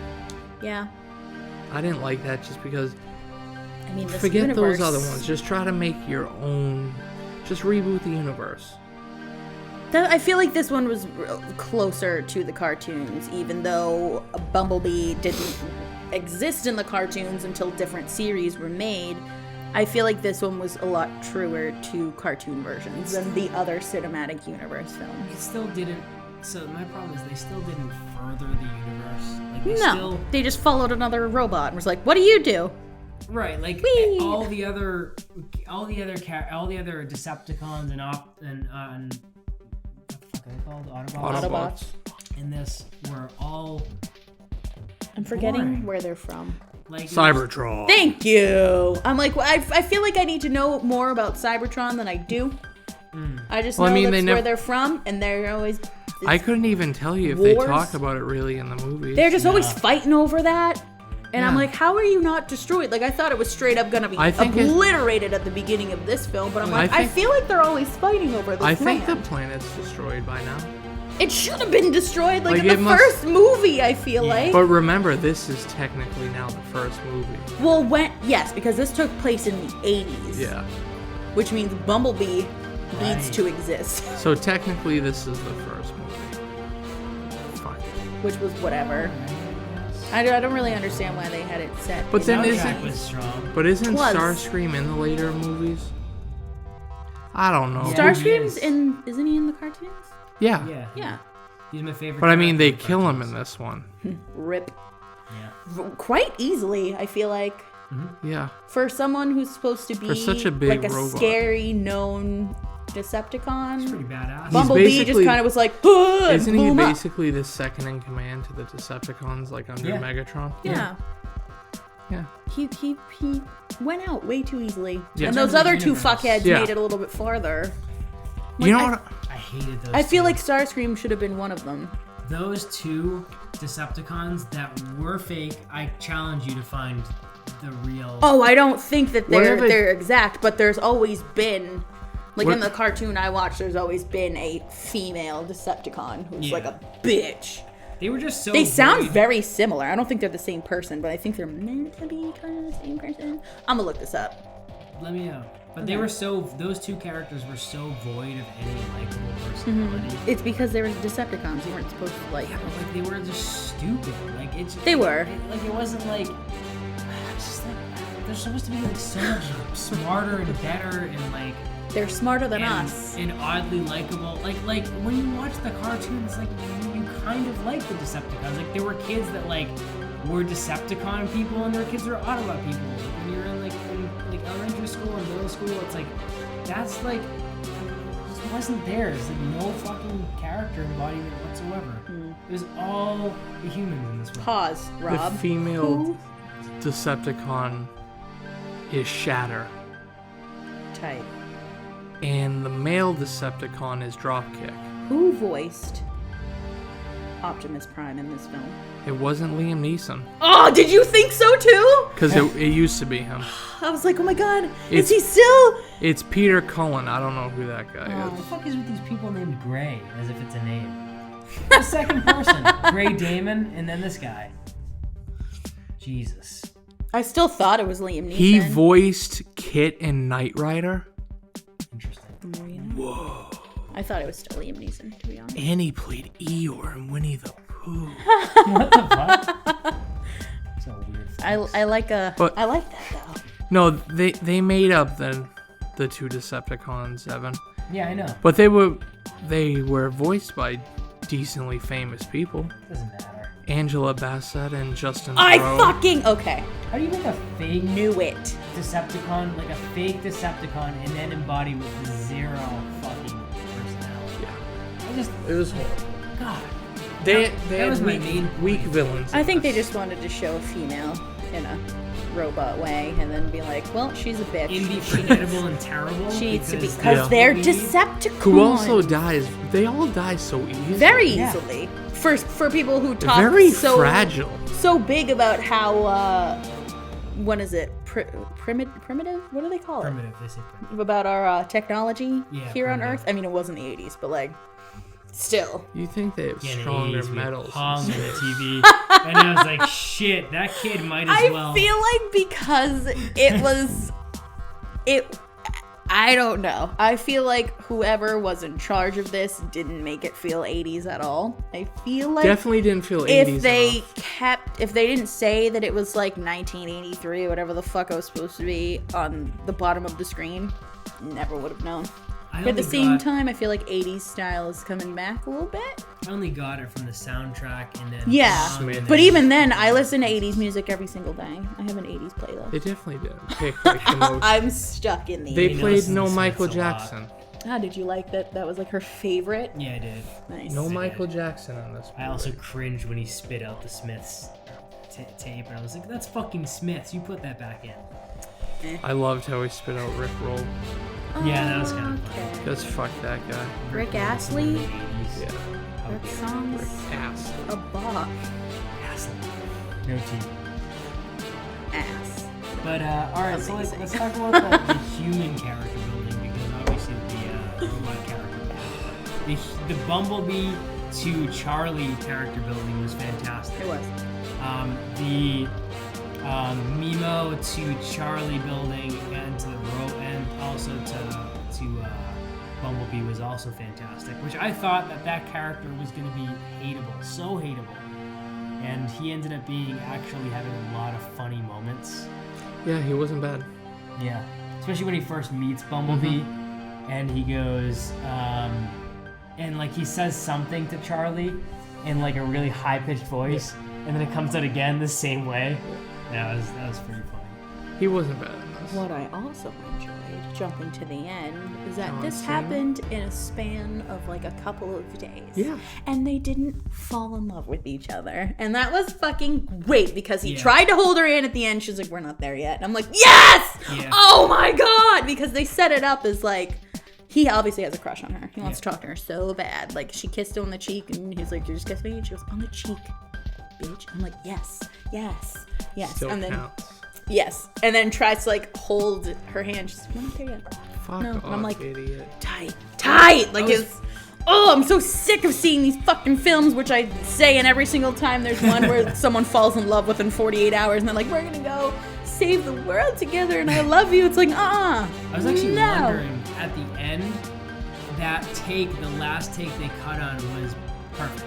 Speaker 2: Yeah,
Speaker 3: I didn't like that just because
Speaker 2: I mean, this
Speaker 3: forget
Speaker 2: universe,
Speaker 3: those other ones. Just try to make your own. Just reboot the universe.
Speaker 2: I feel like this one was closer to the cartoons, even though Bumblebee didn't exist in the cartoons until different series were made. I feel like this one was a lot truer to cartoon versions than the other cinematic universe films.
Speaker 1: It still didn't. So my problem is they still didn't further the universe. Like they
Speaker 2: No,
Speaker 1: still
Speaker 2: they just followed another robot and was like, "What do you do?"
Speaker 1: right. Like
Speaker 2: Whee!
Speaker 1: all the other Decepticons and what the fuck are they called? Autobots.
Speaker 2: Autobots.
Speaker 1: In this were all
Speaker 2: I'm forgetting
Speaker 1: Boring.
Speaker 2: where they're from.
Speaker 1: like
Speaker 3: Cybertron.
Speaker 2: Thank you. I'm like, I feel like I need to know more about Cybertron than I do. I just
Speaker 3: Well, I
Speaker 2: know
Speaker 3: mean,
Speaker 2: that's
Speaker 3: they
Speaker 2: where
Speaker 3: nev-
Speaker 2: they're from, and they're always.
Speaker 3: I couldn't even tell you if they
Speaker 2: Wars?
Speaker 3: talk about it really in the movies.
Speaker 2: They're just always
Speaker 1: Yeah.
Speaker 2: fighting over that. And I'm
Speaker 3: Yeah.
Speaker 2: like, how are you not destroyed? Like, I thought it was straight up gonna be
Speaker 3: I think it-
Speaker 2: obliterated at the beginning of this film, but I'm like, I
Speaker 3: think-
Speaker 2: feel like they're always fighting over this
Speaker 3: I think the
Speaker 2: land.
Speaker 3: planet's destroyed by now.
Speaker 2: It should have been destroyed, like
Speaker 3: Like,
Speaker 2: in the
Speaker 3: it must-
Speaker 2: first movie, I feel like.
Speaker 3: But remember, this is technically now the first movie.
Speaker 2: Well, yes, because this took place in the 80s.
Speaker 3: Yeah.
Speaker 2: Which means Bumblebee needs
Speaker 1: Right.
Speaker 2: to exist.
Speaker 3: So technically, this is the first movie. Fuck.
Speaker 2: Which was whatever. I don't really understand why they had it set.
Speaker 3: But
Speaker 2: in
Speaker 3: then
Speaker 2: the
Speaker 3: isn't-
Speaker 1: Soundtrack was strong.
Speaker 3: But isn't
Speaker 2: Was.
Speaker 3: Starscream in the later movies? I don't know.
Speaker 1: Yeah.
Speaker 2: Starscream's
Speaker 1: He is.
Speaker 2: isn't he in the cartoons?
Speaker 3: Yeah.
Speaker 1: Yeah.
Speaker 2: Yeah.
Speaker 1: He's my favorite.
Speaker 3: But I mean, they
Speaker 1: character
Speaker 3: kill him
Speaker 1: cartoons.
Speaker 3: in this one.
Speaker 2: Rip.
Speaker 1: Yeah.
Speaker 2: Quite easily, I feel like.
Speaker 3: Yeah.
Speaker 2: For someone who's supposed to be
Speaker 3: For such a big
Speaker 2: like a
Speaker 3: robot.
Speaker 2: scary, known Decepticon,
Speaker 1: It's pretty badass.
Speaker 2: Bumblebee just
Speaker 3: basically-
Speaker 2: kind of was like, "Huh," and
Speaker 3: Isn't
Speaker 2: blew
Speaker 3: he
Speaker 2: him up.
Speaker 3: basically the second in command to the Decepticons, like under
Speaker 1: Yeah.
Speaker 3: Megatron?
Speaker 2: Yeah.
Speaker 3: Yeah.
Speaker 2: He went out way too easily.
Speaker 3: Yeah.
Speaker 2: And
Speaker 1: In
Speaker 2: those
Speaker 1: terms of
Speaker 2: other two
Speaker 1: universe.
Speaker 2: fuckheads
Speaker 3: Yeah.
Speaker 2: made it a little bit farther.
Speaker 3: You know
Speaker 2: Like,
Speaker 3: what?
Speaker 1: I hated those.
Speaker 2: I feel
Speaker 1: two.
Speaker 2: like Starscream should have been one of them.
Speaker 1: Those two Decepticons that were fake. I challenge you to find the real.
Speaker 2: Oh, I don't think that
Speaker 3: Whatever-
Speaker 2: they're exact, but there's always been, like
Speaker 3: What-
Speaker 2: in the cartoon I watched, there's always been a female Decepticon who's
Speaker 1: Yeah.
Speaker 2: like a bitch.
Speaker 1: They were just so.
Speaker 2: They sound
Speaker 1: void.
Speaker 2: very similar. I don't think they're the same person, but I think they're meant to be kind of the same person. I'm gonna look this up.
Speaker 1: Let me know. But they
Speaker 2: Okay.
Speaker 1: were so. Those two characters were so void of any likable personality.
Speaker 2: It's because they were Decepticons. You weren't supposed to like.
Speaker 1: Yeah, but like they were just stupid. Like it's.
Speaker 2: They were.
Speaker 1: Like it wasn't like. It's just like they're supposed to be like so much smarter and better and like.
Speaker 2: They're smarter than
Speaker 1: and,
Speaker 2: us.
Speaker 1: and oddly likable. Like when you watch the cartoons, like you kind of like the Decepticons. Like there were kids that like were Decepticon people, and there were kids that were Autobot people. When you're in like elementary school and middle school, it's like that's like just wasn't there. There's like no fucking character embodiment whatsoever. It was all the humans in this one.
Speaker 2: Pause, Rob.
Speaker 3: The female Decepticon is Shatter.
Speaker 2: Tight.
Speaker 3: And the male Decepticon is Dropkick.
Speaker 2: Who voiced Optimus Prime in this film?
Speaker 3: It wasn't Liam Neeson.
Speaker 2: Oh, did you think so too?
Speaker 3: Because it used to be him.
Speaker 2: I was like, oh my god, is he still?
Speaker 3: It's Peter Cullen. I don't know who that guy
Speaker 1: What
Speaker 3: is.
Speaker 1: the fuck is with these people named Gray, as if it's a name? The second person, Gray Damon, and then this guy. Jesus.
Speaker 2: I still thought it was Liam Neeson.
Speaker 3: He voiced Kit in Knight Rider.
Speaker 1: Interesting.
Speaker 3: Whoa.
Speaker 2: I thought it was still Liam Neeson, to be honest.
Speaker 3: And he played Eeyore in Winnie the Pooh.
Speaker 1: What the fuck? So weird.
Speaker 2: I like that though.
Speaker 3: No, they made up the two Decepticons, Evan.
Speaker 1: Yeah, I know.
Speaker 3: But they were voiced by decently famous people.
Speaker 1: Doesn't matter.
Speaker 3: Angela Bassett and Justin
Speaker 2: Theroux. Okay.
Speaker 1: How do you make a fake
Speaker 2: Knew it.
Speaker 1: Decepticon, like a fake Decepticon, and then embody with zero fucking personality?
Speaker 3: Yeah. It was horrible.
Speaker 1: God.
Speaker 3: They
Speaker 1: that was
Speaker 3: had
Speaker 1: my main
Speaker 3: weak villains.
Speaker 2: I think they just wanted to show a female in a robot way and then be like, well, she's a bitch.
Speaker 1: Indefinable and terrible.
Speaker 2: She needs to be,
Speaker 1: because
Speaker 2: because they're Decepticons.
Speaker 3: Who also dies. They all die so easily.
Speaker 2: Very easily. For people who talk
Speaker 3: very
Speaker 2: so
Speaker 3: fragile.
Speaker 2: So big about how what is it? Primitive? What do they call it?
Speaker 1: Primitive, they say primitive.
Speaker 2: About our technology here on
Speaker 1: primitive.
Speaker 2: Earth. I mean, it wasn't the 80s, but like, still.
Speaker 3: You think they have
Speaker 1: Yeah, in the
Speaker 3: stronger
Speaker 1: 80s, we
Speaker 3: metals?
Speaker 1: Pong on the TV, and I was like, shit, that kid might as well.
Speaker 2: I feel like because it was, I don't know. I feel like whoever was in charge of this didn't make it feel 80s at all. I feel like
Speaker 3: Definitely didn't feel 80s
Speaker 2: if they didn't say that it was like 1983 or whatever the fuck it was supposed to be on the bottom of the screen, never would have known. But at the same time, I feel like 80s style is coming back a little bit.
Speaker 1: I only got it from the soundtrack and then.
Speaker 2: Yeah, but even then, I listen to 80s music every single day. I have an 80s playlist.
Speaker 3: They definitely did. Pick like the most.
Speaker 2: I'm stuck in the
Speaker 3: They
Speaker 2: 80s.
Speaker 3: played No
Speaker 1: Smiths
Speaker 3: Michael
Speaker 1: a lot.
Speaker 3: Jackson.
Speaker 2: Ah, did you like that? That was like her favorite.
Speaker 1: Yeah, I did.
Speaker 2: Nice.
Speaker 3: No Michael Jackson on this.
Speaker 1: I also cringed when he spit out the Smiths tape, and I was like, "That's fucking Smiths. You put that back in."
Speaker 3: I loved how he spit out Rick Roll.
Speaker 1: Yeah, that was kind of fun.
Speaker 2: Okay.
Speaker 3: Just fuck that guy.
Speaker 2: Rick Astley.
Speaker 3: Yeah.
Speaker 2: That song's
Speaker 3: Ass.
Speaker 2: a bop.
Speaker 1: Astley. No T.
Speaker 2: Ass.
Speaker 1: But alright, so let's talk about the human character building, because obviously the robot character building. The Bumblebee to Charlie character building was fantastic.
Speaker 2: It was.
Speaker 1: The Mimo to Charlie building and to and also to Bumblebee was also fantastic, which I thought that character was going to be hateable, so hateable, and he ended up actually having a lot of funny moments.
Speaker 3: Yeah, he wasn't bad.
Speaker 1: Yeah, especially when he first meets Bumblebee, and he goes and like he says something to Charlie in like a really high pitched voice, and then it comes out again the same way. Yeah, that was pretty funny.
Speaker 3: He wasn't bad in this.
Speaker 2: What I also enjoyed, jumping to the end, is that this
Speaker 3: Cena?
Speaker 2: happened in a span of like a couple of days.
Speaker 3: Yeah.
Speaker 2: And they didn't fall in love with each other. And that was fucking great, because he
Speaker 1: Yeah.
Speaker 2: tried to hold her in at the end. She's like, we're not there yet. And I'm like, yes!
Speaker 1: Yeah.
Speaker 2: Oh my God! Because they set it up as like, he obviously has a crush on her. He wants to talk to her so bad. Like, she kissed him on the cheek, and he's like, you just kissed me? And she goes, on the cheek, bitch. I'm like, yes.
Speaker 3: Still
Speaker 2: and then,
Speaker 3: counts.
Speaker 2: yes. And then tries to like hold her hand. She's like, we're not there yet.
Speaker 3: Fuck
Speaker 2: No,
Speaker 3: off,
Speaker 2: I'm like,
Speaker 3: idiot.
Speaker 2: tight. Like, it's, I'm so sick of seeing these fucking films, which I say in every single time there's one where someone falls in love within 48 hours, and they're like, we're gonna go save the world together, and I love you. It's like,
Speaker 1: I was actually
Speaker 2: no.
Speaker 1: wondering at the end, that the last take they cut on was perfect.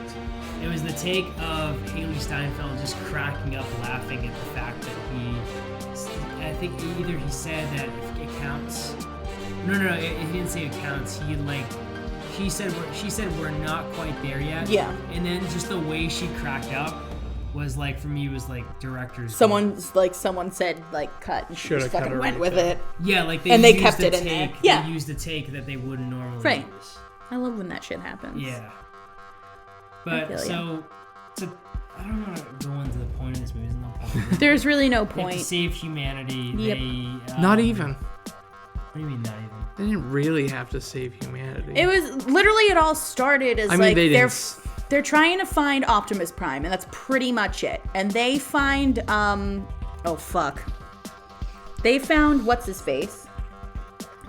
Speaker 1: It was the take of Hailee Steinfeld just cracking up laughing at the fact that I think either he said that it counts. No, he didn't say it counts. She said we're not quite there yet.
Speaker 2: Yeah.
Speaker 1: And then just the way she cracked up was like, for me, was like director's.
Speaker 2: Someone said like cut, and she just fucking went with it.
Speaker 1: Yeah, like
Speaker 2: they kept it in there. Yeah,
Speaker 1: they used a take that they wouldn't normally use.
Speaker 2: I love when that shit happens.
Speaker 1: Yeah. But so I don't want to go into the point of this movie. There's no point.
Speaker 2: There's really no point.
Speaker 1: To save humanity.
Speaker 2: Yep.
Speaker 1: They
Speaker 3: not even.
Speaker 1: What do you mean not even?
Speaker 3: They didn't really have to save humanity.
Speaker 2: It was literally, it all started as they're trying to find Optimus Prime, and that's pretty much it. And they find they found what's his face,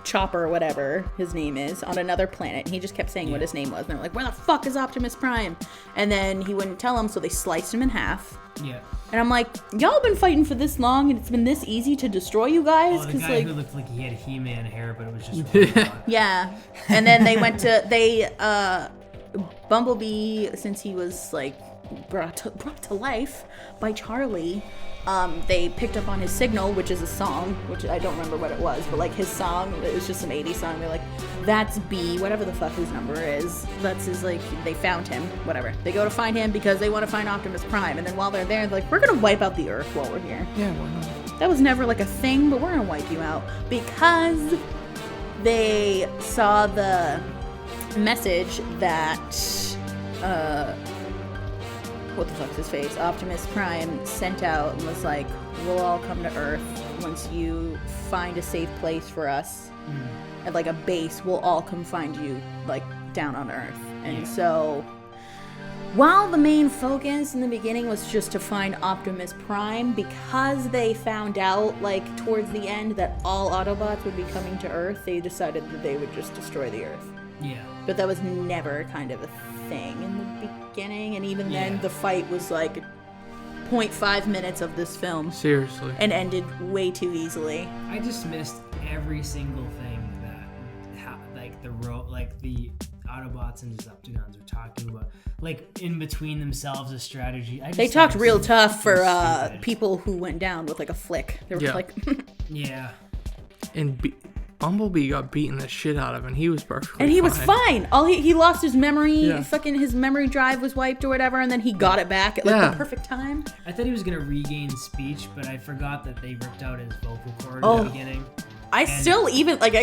Speaker 2: Chopper or whatever his name is, on another planet. He just kept saying what his name was, and they're like, where the fuck is Optimus Prime? And then he wouldn't tell them, so they sliced him in half.
Speaker 1: Yeah.
Speaker 2: And I'm like, y'all been fighting for this long, and it's been this easy to destroy you guys?
Speaker 1: The guy who looked like he had He-Man hair, but it was just
Speaker 2: yeah. And then they went to Bumblebee, since he was like brought to life by Charlie. They picked up on his signal, which is a song, which I don't remember what it was, but like his song, it was just some 80s song. They're like, that's B, whatever the fuck his number is. That's his, like, they found him, whatever. They go to find him because they want to find Optimus Prime, and then while they're there, they're like, we're gonna wipe out the Earth while we're here.
Speaker 3: Yeah, why not?
Speaker 2: That was never like a thing, but we're gonna wipe you out because they saw the message that what the fuck's his face? Optimus Prime sent out and was like, we'll all come to Earth once you find a safe place for us. At like a base, we'll all come find you like down on Earth. And so while the main focus in the beginning was just to find Optimus Prime, because they found out like towards the end that all Autobots would be coming to Earth, they decided that they would just destroy the Earth.
Speaker 1: Yeah.
Speaker 2: But that was never kind of a thing in the beginning, and even then the fight was like 0.5 minutes of this film.
Speaker 3: Seriously.
Speaker 2: And ended way too easily.
Speaker 1: I just missed every single thing that the Autobots and Decepticons are talking about, like in between themselves, a strategy.
Speaker 2: They talked real tough for people who went down with like a flick. They were like
Speaker 1: yeah.
Speaker 3: And Bumblebee got beaten the shit out of him, and he was perfectly fine.
Speaker 2: And he was fine. He lost his memory, fucking his memory drive was wiped or whatever, and then he got it back at like the perfect time.
Speaker 1: I thought he was gonna regain speech, but I forgot that they ripped out his vocal cord at the beginning.
Speaker 2: I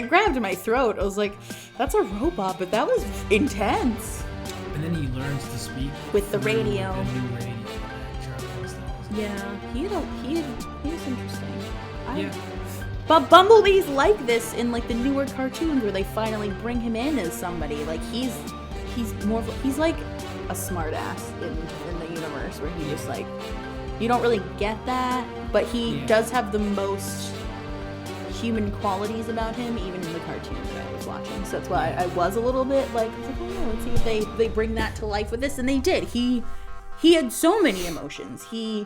Speaker 2: grabbed my throat. I was like, that's a robot, but that was intense.
Speaker 1: And then he learns to speak
Speaker 2: with the radio.
Speaker 1: The new radio that Charlie installs.
Speaker 2: Yeah, he was interesting. But Bumblebee's like this in like the newer cartoons where they finally bring him in as somebody. Like he's like a smartass in the universe where he just like, you don't really get that, but he does have the most human qualities about him, even in the cartoons that I was watching. So that's why I was a little bit like, I was like, oh yeah, let's see if they bring that to life with this, and they did. He had so many emotions. He,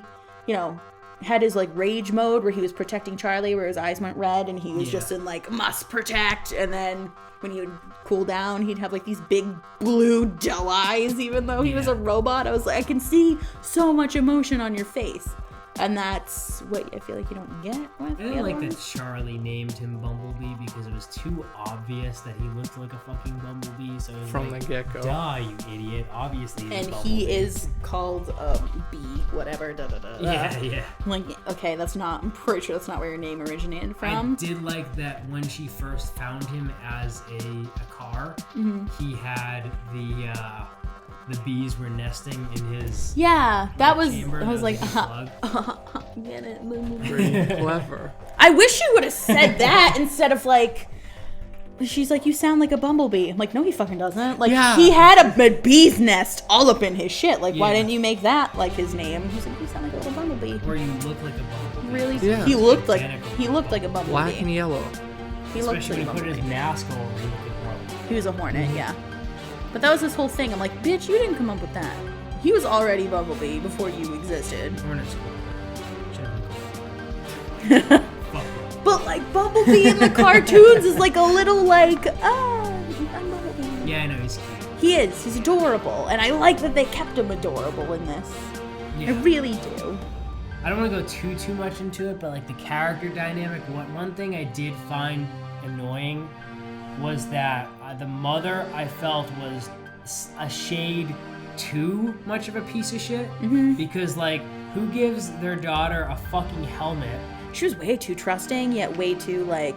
Speaker 2: had his like rage mode where he was protecting Charlie, where his eyes went red, and he was just in like must protect. And then when he would cool down, he'd have like these big blue doe eyes, even though he was a robot. I was like, I can see so much emotion on your face. And that's what I feel like you don't get with
Speaker 1: I didn't like that Charlie named him Bumblebee because it was too obvious that he looked like a fucking Bumblebee. So it was
Speaker 3: from the get-go.
Speaker 1: Duh, you idiot. Obviously he's
Speaker 2: And
Speaker 1: Bumblebee.
Speaker 2: he is called Bee, whatever,
Speaker 1: Yeah.
Speaker 2: Like, okay, I'm pretty sure that's not where your name originated from.
Speaker 1: I did like that when she first found him as a car, he had the bees were nesting in his
Speaker 2: that was
Speaker 1: chamber.
Speaker 2: I was like
Speaker 1: Get it.
Speaker 3: Pretty clever.
Speaker 2: I wish you would have said that instead of like, she's like, you sound like a bumblebee. I'm like, no, he fucking doesn't. Like, he had a bee's nest all up in his shit. Like, why didn't you make that like his name? He's like, you sound like a little bumblebee.
Speaker 1: Or you look like a bumblebee.
Speaker 2: Really?
Speaker 3: Yeah.
Speaker 2: He looked like a bumblebee.
Speaker 3: Black and yellow.
Speaker 2: He looked
Speaker 1: Especially
Speaker 2: like
Speaker 1: when
Speaker 2: a
Speaker 1: he put his
Speaker 2: bumblebee.
Speaker 1: mask over, he looked like a hornet.
Speaker 2: He was a hornet, yeah. But that was his whole thing. I'm like, bitch, you didn't come up with that. He was already Bumblebee before you existed.
Speaker 1: Hornet's cool.
Speaker 2: But like Bumblebee in the cartoons is like a little like, I'm Bumblebee.
Speaker 1: Yeah, I know, he's cute.
Speaker 2: He is. He's adorable. And I like that they kept him adorable in this.
Speaker 1: Yeah.
Speaker 2: I really do.
Speaker 1: I don't want to go too much into it, but like the character dynamic, one thing I did find annoying was that the mother I felt was a shade too much of a piece of shit.
Speaker 2: Mm-hmm.
Speaker 1: Because, like, who gives their daughter a fucking helmet?
Speaker 2: She was way too trusting, yet way too, like...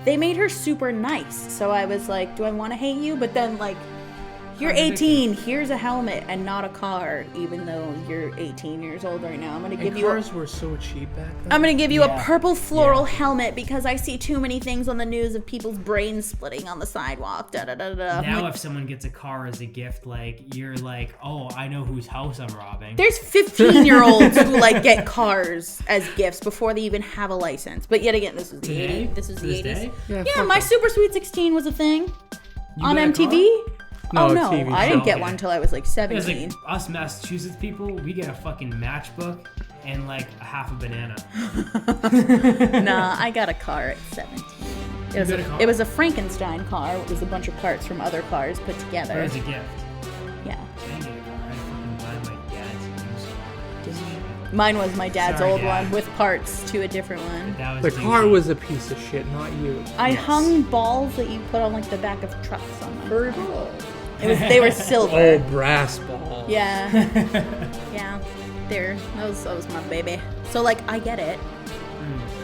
Speaker 2: They made her super nice. So I was like, do I want to hate you? But then, like, you're 18. Here's a helmet and not a car, even though you're 18 years old right now. I'm going to give you
Speaker 3: cars were so cheap back then.
Speaker 2: I'm going to give you a purple floral helmet because I see too many things on the news of people's brains splitting on the sidewalk. Da, da, da, da.
Speaker 1: Now if someone gets a car as a gift, like, you're like, oh, I know whose house I'm robbing.
Speaker 2: There's 15-year-olds who, like, get cars as gifts before they even have a license. But yet again, this is the 80s. This is the 80s. Yeah, my Super Sweet 16 was a thing on MTV.
Speaker 3: No,
Speaker 2: oh, no.
Speaker 3: TV
Speaker 2: I didn't
Speaker 3: show.
Speaker 2: get one until I was, like, 17.
Speaker 1: Like, us Massachusetts people, we get a fucking matchbook and, like, a half a banana.
Speaker 2: Nah, I got a car at 17. It was a Frankenstein car. It was a bunch of parts from other cars put together.
Speaker 1: As a gift.
Speaker 2: Yeah.
Speaker 1: Dang it, I fucking buy my dad's used car.
Speaker 2: Mine was my dad's
Speaker 1: Sorry,
Speaker 2: old
Speaker 1: Dad.
Speaker 2: one with parts to a different one.
Speaker 1: That was
Speaker 3: The car was a piece of shit, not you.
Speaker 2: I hung balls that you put on like the back of trucks on them. They were silver.
Speaker 3: Oh, brass ball.
Speaker 2: Yeah. Yeah. That was my baby. So like I get it.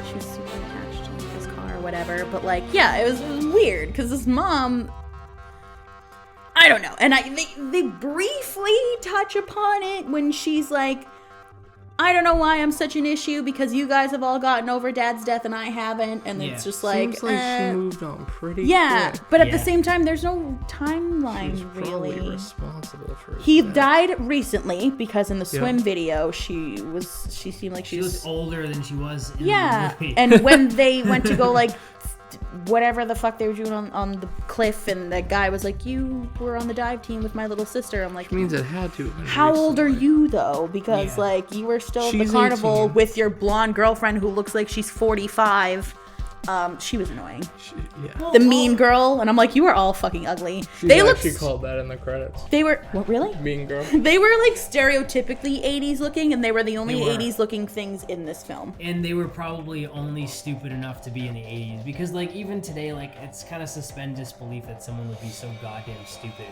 Speaker 2: She was super attached to like, this car or whatever. But like, yeah, it was weird because this mom, I don't know. And they briefly touch upon it when she's like, I don't know why I'm such an issue because you guys have all gotten over Dad's death and I haven't. And it's just like,
Speaker 3: Seems like she moved on pretty quick.
Speaker 2: But at the same time, there's no timeline
Speaker 3: She's probably
Speaker 2: really.
Speaker 3: responsible for his
Speaker 2: He
Speaker 3: death.
Speaker 2: died recently because in the swim video, she seemed like
Speaker 1: She looked older than she was in
Speaker 2: yeah.
Speaker 1: the movie.
Speaker 2: And when they went to go like whatever the fuck they were doing on the cliff, and that guy was like, you were on the dive team with my little sister. I'm like,
Speaker 3: Which means it had to have been
Speaker 2: how old are
Speaker 3: recently.
Speaker 2: you though? Because like you were still at the
Speaker 3: She's
Speaker 2: carnival
Speaker 3: 18.
Speaker 2: with your blonde girlfriend who looks like she's 45. She was annoying. The mean girl, and I'm like, you are all fucking ugly.
Speaker 3: She's
Speaker 2: They looked.
Speaker 3: actually called that in the credits.
Speaker 2: They were what? Really?
Speaker 3: Mean girl.
Speaker 2: They were like stereotypically 80s looking, and they were the only
Speaker 1: They were.
Speaker 2: 80s looking things in this film.
Speaker 1: And they were probably only stupid enough to be in the 80s. Because, like, even today, like, it's kind of suspend disbelief that someone would be so goddamn stupid.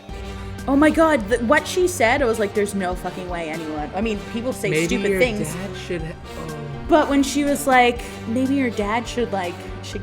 Speaker 2: Oh my god, what she said, it was like, there's no fucking way anyone. I mean, people say
Speaker 3: Maybe
Speaker 2: stupid
Speaker 3: your
Speaker 2: things.
Speaker 3: dad should.
Speaker 2: But when she was like, maybe your dad should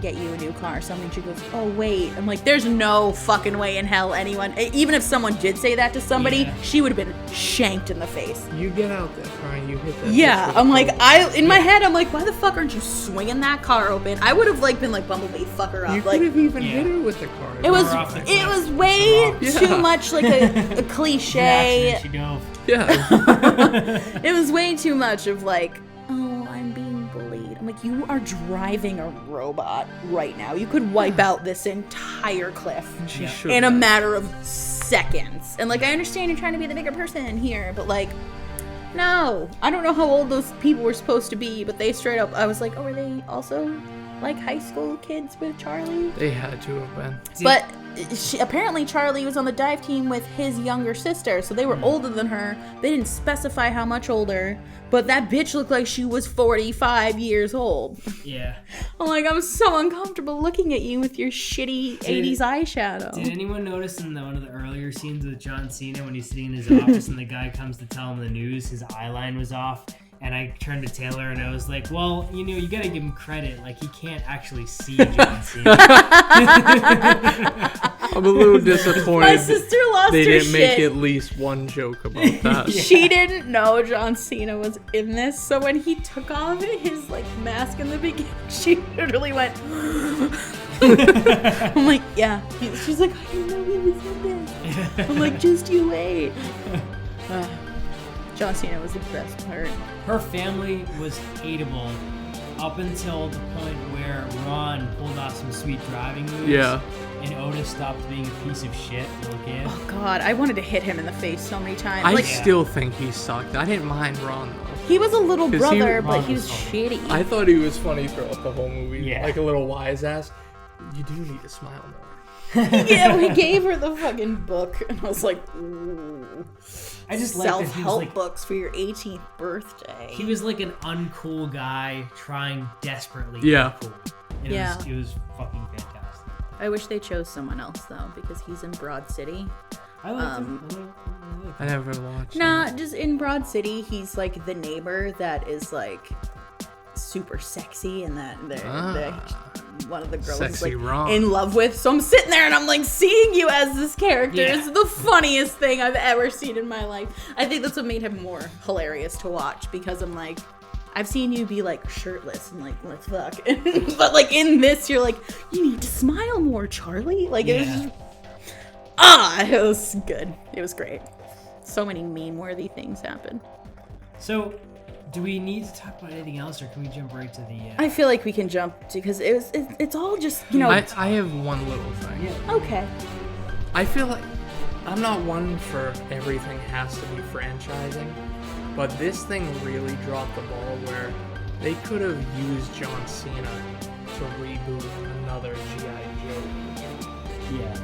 Speaker 2: get you a new car or something, she goes, oh wait. I'm like, there's no fucking way in hell anyone, even if someone did say that to somebody, she would have been shanked in the face.
Speaker 3: You get out there, Brian. You hit that.
Speaker 2: Yeah, I'm like, in my head, I'm like, why the fuck aren't you swinging that car open? I would have like been like, Bumblebee, fuck her up.
Speaker 3: You
Speaker 2: Like,
Speaker 3: could have even hit her with the car.
Speaker 2: it was
Speaker 1: off the cliff.
Speaker 2: it was way
Speaker 3: Yeah.
Speaker 2: too much like a cliche.
Speaker 1: Accident, she dove.
Speaker 3: Yeah.
Speaker 2: It was way too much of like, oh, I'm being bullied. I'm like, you are driving a robot right now. You could wipe out this entire cliff
Speaker 3: She should.
Speaker 2: in a matter of seconds. And like, I understand you're trying to be the bigger person here, but like, no. I don't know how old those people were supposed to be, but they straight up, I was like, oh, are they also like high school kids with Charlie?
Speaker 3: They had to have been.
Speaker 2: But apparently Charlie was on the dive team with his younger sister, so they were older than her. They didn't specify how much older, but that bitch looked like she was 45 years old.
Speaker 1: Yeah.
Speaker 2: I'm like, I'm so uncomfortable looking at you with your shitty 80s eyeshadow.
Speaker 1: Did anyone notice in one of the earlier scenes with John Cena when he's sitting in his office and the guy comes to tell him the news, his eye line was off? And I turned to Taylor and I was like, well, you know, you gotta give him credit. Like, he can't actually see John Cena.
Speaker 3: I'm a little disappointed.
Speaker 2: My sister lost
Speaker 3: They
Speaker 2: her
Speaker 3: didn't make
Speaker 2: shit.
Speaker 3: at least one joke about that.
Speaker 2: She didn't know John Cena was in this, so when he took off his like mask in the beginning, she literally went. I'm like, yeah. She's like, I didn't know he was in this. I'm like, just you wait. John Cena was the best part.
Speaker 1: Her family was hateable up until the point where Ron pulled off some sweet driving moves.
Speaker 3: Yeah.
Speaker 1: And Otis stopped being a piece of shit little kid.
Speaker 2: Oh god, I wanted to hit him in the face so many times.
Speaker 3: I
Speaker 2: Like,
Speaker 3: still think he sucked. I didn't mind Ron though.
Speaker 2: he was a little
Speaker 3: 'Cause
Speaker 2: brother,
Speaker 3: he-
Speaker 2: but
Speaker 1: Ron
Speaker 2: he
Speaker 1: was
Speaker 2: was
Speaker 1: funny.
Speaker 2: shitty.
Speaker 3: I thought he was funny throughout the whole movie.
Speaker 1: Yeah.
Speaker 3: Like a little wise ass. You do need to smile more.
Speaker 2: Yeah, we gave her the fucking book, and I was like, ooh.
Speaker 1: I just like that he was
Speaker 2: Self-help
Speaker 1: like
Speaker 2: books for your 18th birthday.
Speaker 1: he was like an uncool guy trying desperately
Speaker 3: Yeah.
Speaker 1: to be cool. And
Speaker 2: Yeah.
Speaker 1: it was fucking fantastic.
Speaker 2: I wish they chose someone else though, because he's in Broad City.
Speaker 1: I liked him.
Speaker 3: I never watched.
Speaker 2: Nah, just in Broad City, he's like the neighbor that is like super sexy, and that one of the girls is like in love with. So I'm sitting there and I'm like, seeing you as this character is the funniest thing I've ever seen in my life. I think that's what made him more hilarious to watch, because I'm like, I've seen you be like shirtless and like, let's fuck. But like in this, you're like, you need to smile more, Charlie. Like it was just, it was good. It was great. So many meme-worthy things happen.
Speaker 1: So, do we need to talk about anything else, or can we jump right to the...
Speaker 2: I feel like we can jump, because it's all just, you know...
Speaker 3: I have one little thing.
Speaker 1: Yeah.
Speaker 2: Okay.
Speaker 3: I feel like I'm not one for everything has to be franchising, but this thing really dropped the ball where they could have used John Cena to reboot another G.I. Joe movie.
Speaker 1: Yeah.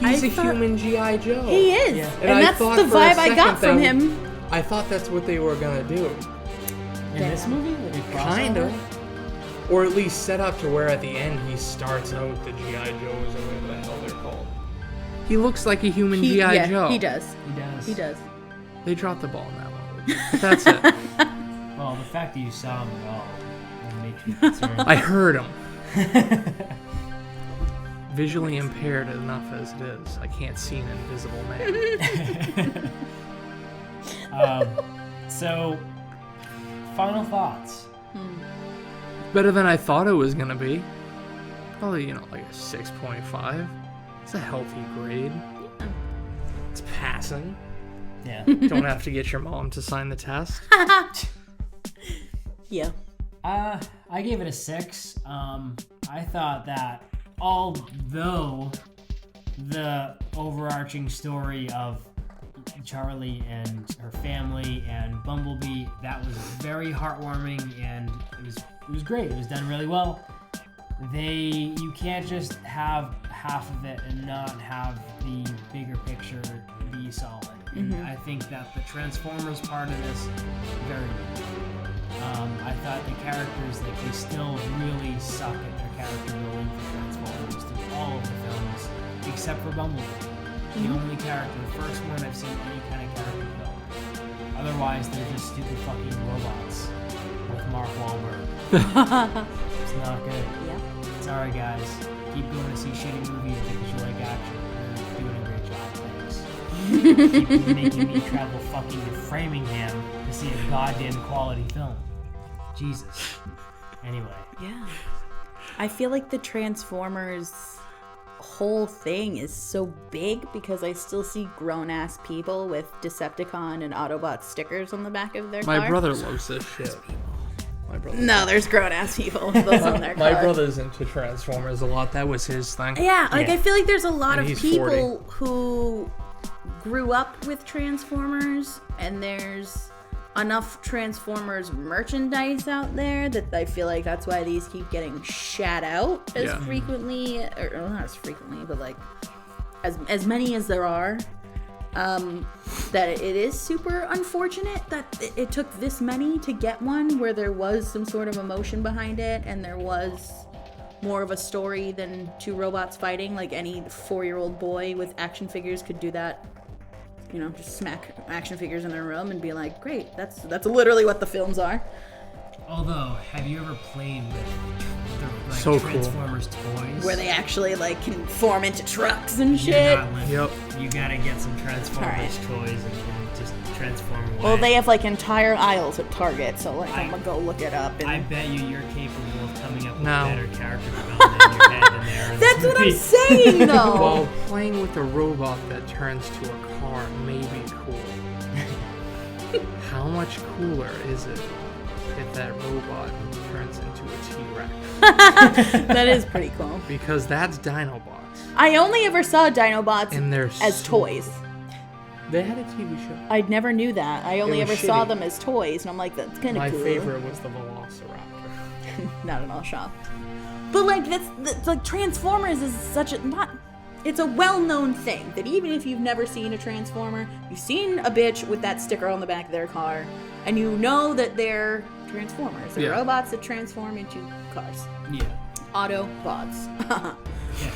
Speaker 3: He's a human G.I. Joe.
Speaker 2: He is.
Speaker 1: Yeah.
Speaker 2: And that's the vibe I got from him.
Speaker 3: I thought that's what they were going to do.
Speaker 1: In this movie?
Speaker 3: Kind of. Or at least set up to where at the end he starts out the G.I. Joes or whatever the hell they're called. He looks like a human G.I. Joe.
Speaker 2: He does.
Speaker 1: He does.
Speaker 3: They dropped the ball in that movie. But that's it.
Speaker 1: Well, the fact that you saw him at all makes me concerned.
Speaker 3: I heard him. Visually impaired enough as it is. I can't see an invisible man.
Speaker 1: So, final thoughts.
Speaker 3: Better than I thought it was going to be. Probably, like a 6.5. It's a healthy grade. It's passing.
Speaker 1: Yeah.
Speaker 3: Don't have to get your mom to sign the test.
Speaker 2: Yeah.
Speaker 1: I gave it a 6. I thought that although the overarching story of Charlie and her family and Bumblebee, that was very heartwarming, and it was great. It was done really well. You can't just have half of it and not have the bigger picture be solid. And I think that the Transformers part of this, very good. I thought the characters, like, they still really suck at their character building for Transformers through all of the films, except for Bumblebee. The only character, the first one I've seen any kind of character build. Otherwise, they're just stupid fucking robots with Mark Wahlberg. It's not good.
Speaker 2: Yeah.
Speaker 1: Sorry, guys. Keep going to see shitty movies because you like action. You're doing a great job, thanks. Keep making me travel fucking to Framingham to see a goddamn quality film. Jesus. Anyway.
Speaker 2: Yeah. I feel like the Transformers whole thing is so big because I still see grown-ass people with Decepticon and Autobot stickers on the back of their car.
Speaker 3: My brother loves this shit.
Speaker 2: No, there's grown-ass people with those on their car.
Speaker 3: My brother's into Transformers a lot. That was his thing.
Speaker 2: Yeah, I feel like there's a lot
Speaker 3: And
Speaker 2: of
Speaker 3: he's
Speaker 2: people who grew up with Transformers, and there's enough Transformers merchandise out there that I feel like that's why these keep getting shat out as frequently, or not as frequently, but like as many as there are. That it is super unfortunate that it took this many to get one where there was some sort of emotion behind it and there was more of a story than two robots fighting. Like any 4-year-old boy with action figures could do that. Just smack action figures in their room and be like, great, that's literally what the films are.
Speaker 1: Although, have you ever played with
Speaker 3: So
Speaker 1: Transformers toys?
Speaker 2: Where they actually can form into trucks and
Speaker 1: You're
Speaker 2: shit.
Speaker 1: not limited.
Speaker 3: Yep.
Speaker 1: You gotta get some Transformers toys and just transform away.
Speaker 2: Well, they have entire aisles at Target, so I'm gonna go look it up. And
Speaker 1: I bet you're capable of coming up with better character development in your head than there is.
Speaker 2: That's what I'm saying, though.
Speaker 3: Well, playing with a robot that turns to a car may be cool. How much cooler is it if that robot turns into a T-Rex?
Speaker 2: That is pretty cool.
Speaker 3: Because that's Dinobots.
Speaker 2: I only ever saw Dinobots
Speaker 3: And they're
Speaker 2: as toys.
Speaker 3: They had a TV show.
Speaker 2: I never knew that. I only
Speaker 3: was
Speaker 2: ever saw
Speaker 3: shitty.
Speaker 2: them as toys, and I'm like, that's kind of cool.
Speaker 3: My favorite was the Velociraptor.
Speaker 2: Not at all shocked. But that's Transformers is such a it's a well-known thing that even if you've never seen a Transformer, you've seen a bitch with that sticker on the back of their car, and you know that they're Transformers. They're robots that transform into cars.
Speaker 1: Yeah.
Speaker 2: Autobots.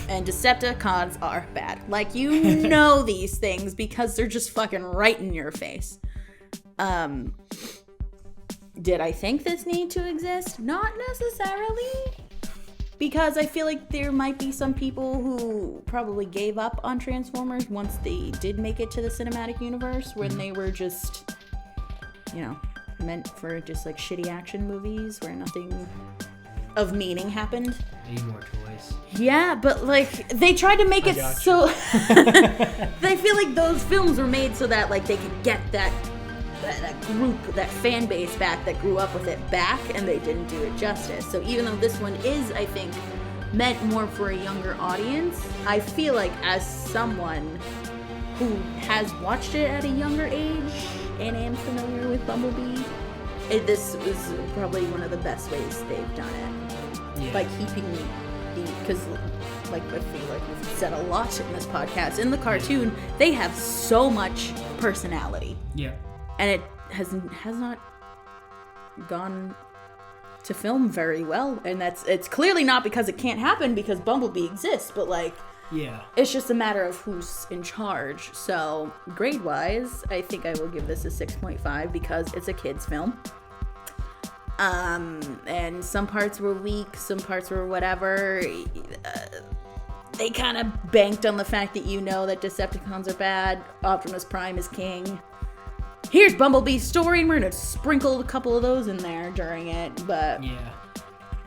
Speaker 2: And Decepticons are bad. Like, you know these things because they're just fucking right in your face. Did I think this need to exist? Not necessarily. Because I feel like there might be some people who probably gave up on Transformers once they did make it to the cinematic universe, when they were just, meant for just like shitty action movies where nothing of meaning happened.
Speaker 1: Need more toys.
Speaker 2: Yeah, but like they tried to make it so. I feel like those films were made so that like they could get that group, that fan base back that grew up with it back, and they didn't do it justice. So even though this one is, I think, meant more for a younger audience, I feel like as someone who has watched it at a younger age and am familiar with Bumblebee, this was probably one of the best ways they've done it. By keeping because like I feel like we've said a lot in this podcast, in the cartoon, they have so much personality. Yeah. And it has not gone to film very well, and it's clearly not because it can't happen, because Bumblebee exists, but like, it's just a matter of who's in charge. So grade wise, I think I will give this a 6.5 because it's a kid's film. And some parts were weak, some parts were whatever. They kind of banked on the fact that that Decepticons are bad, Optimus Prime is king. Here's Bumblebee's story, and we're gonna sprinkle a couple of those in there during it, but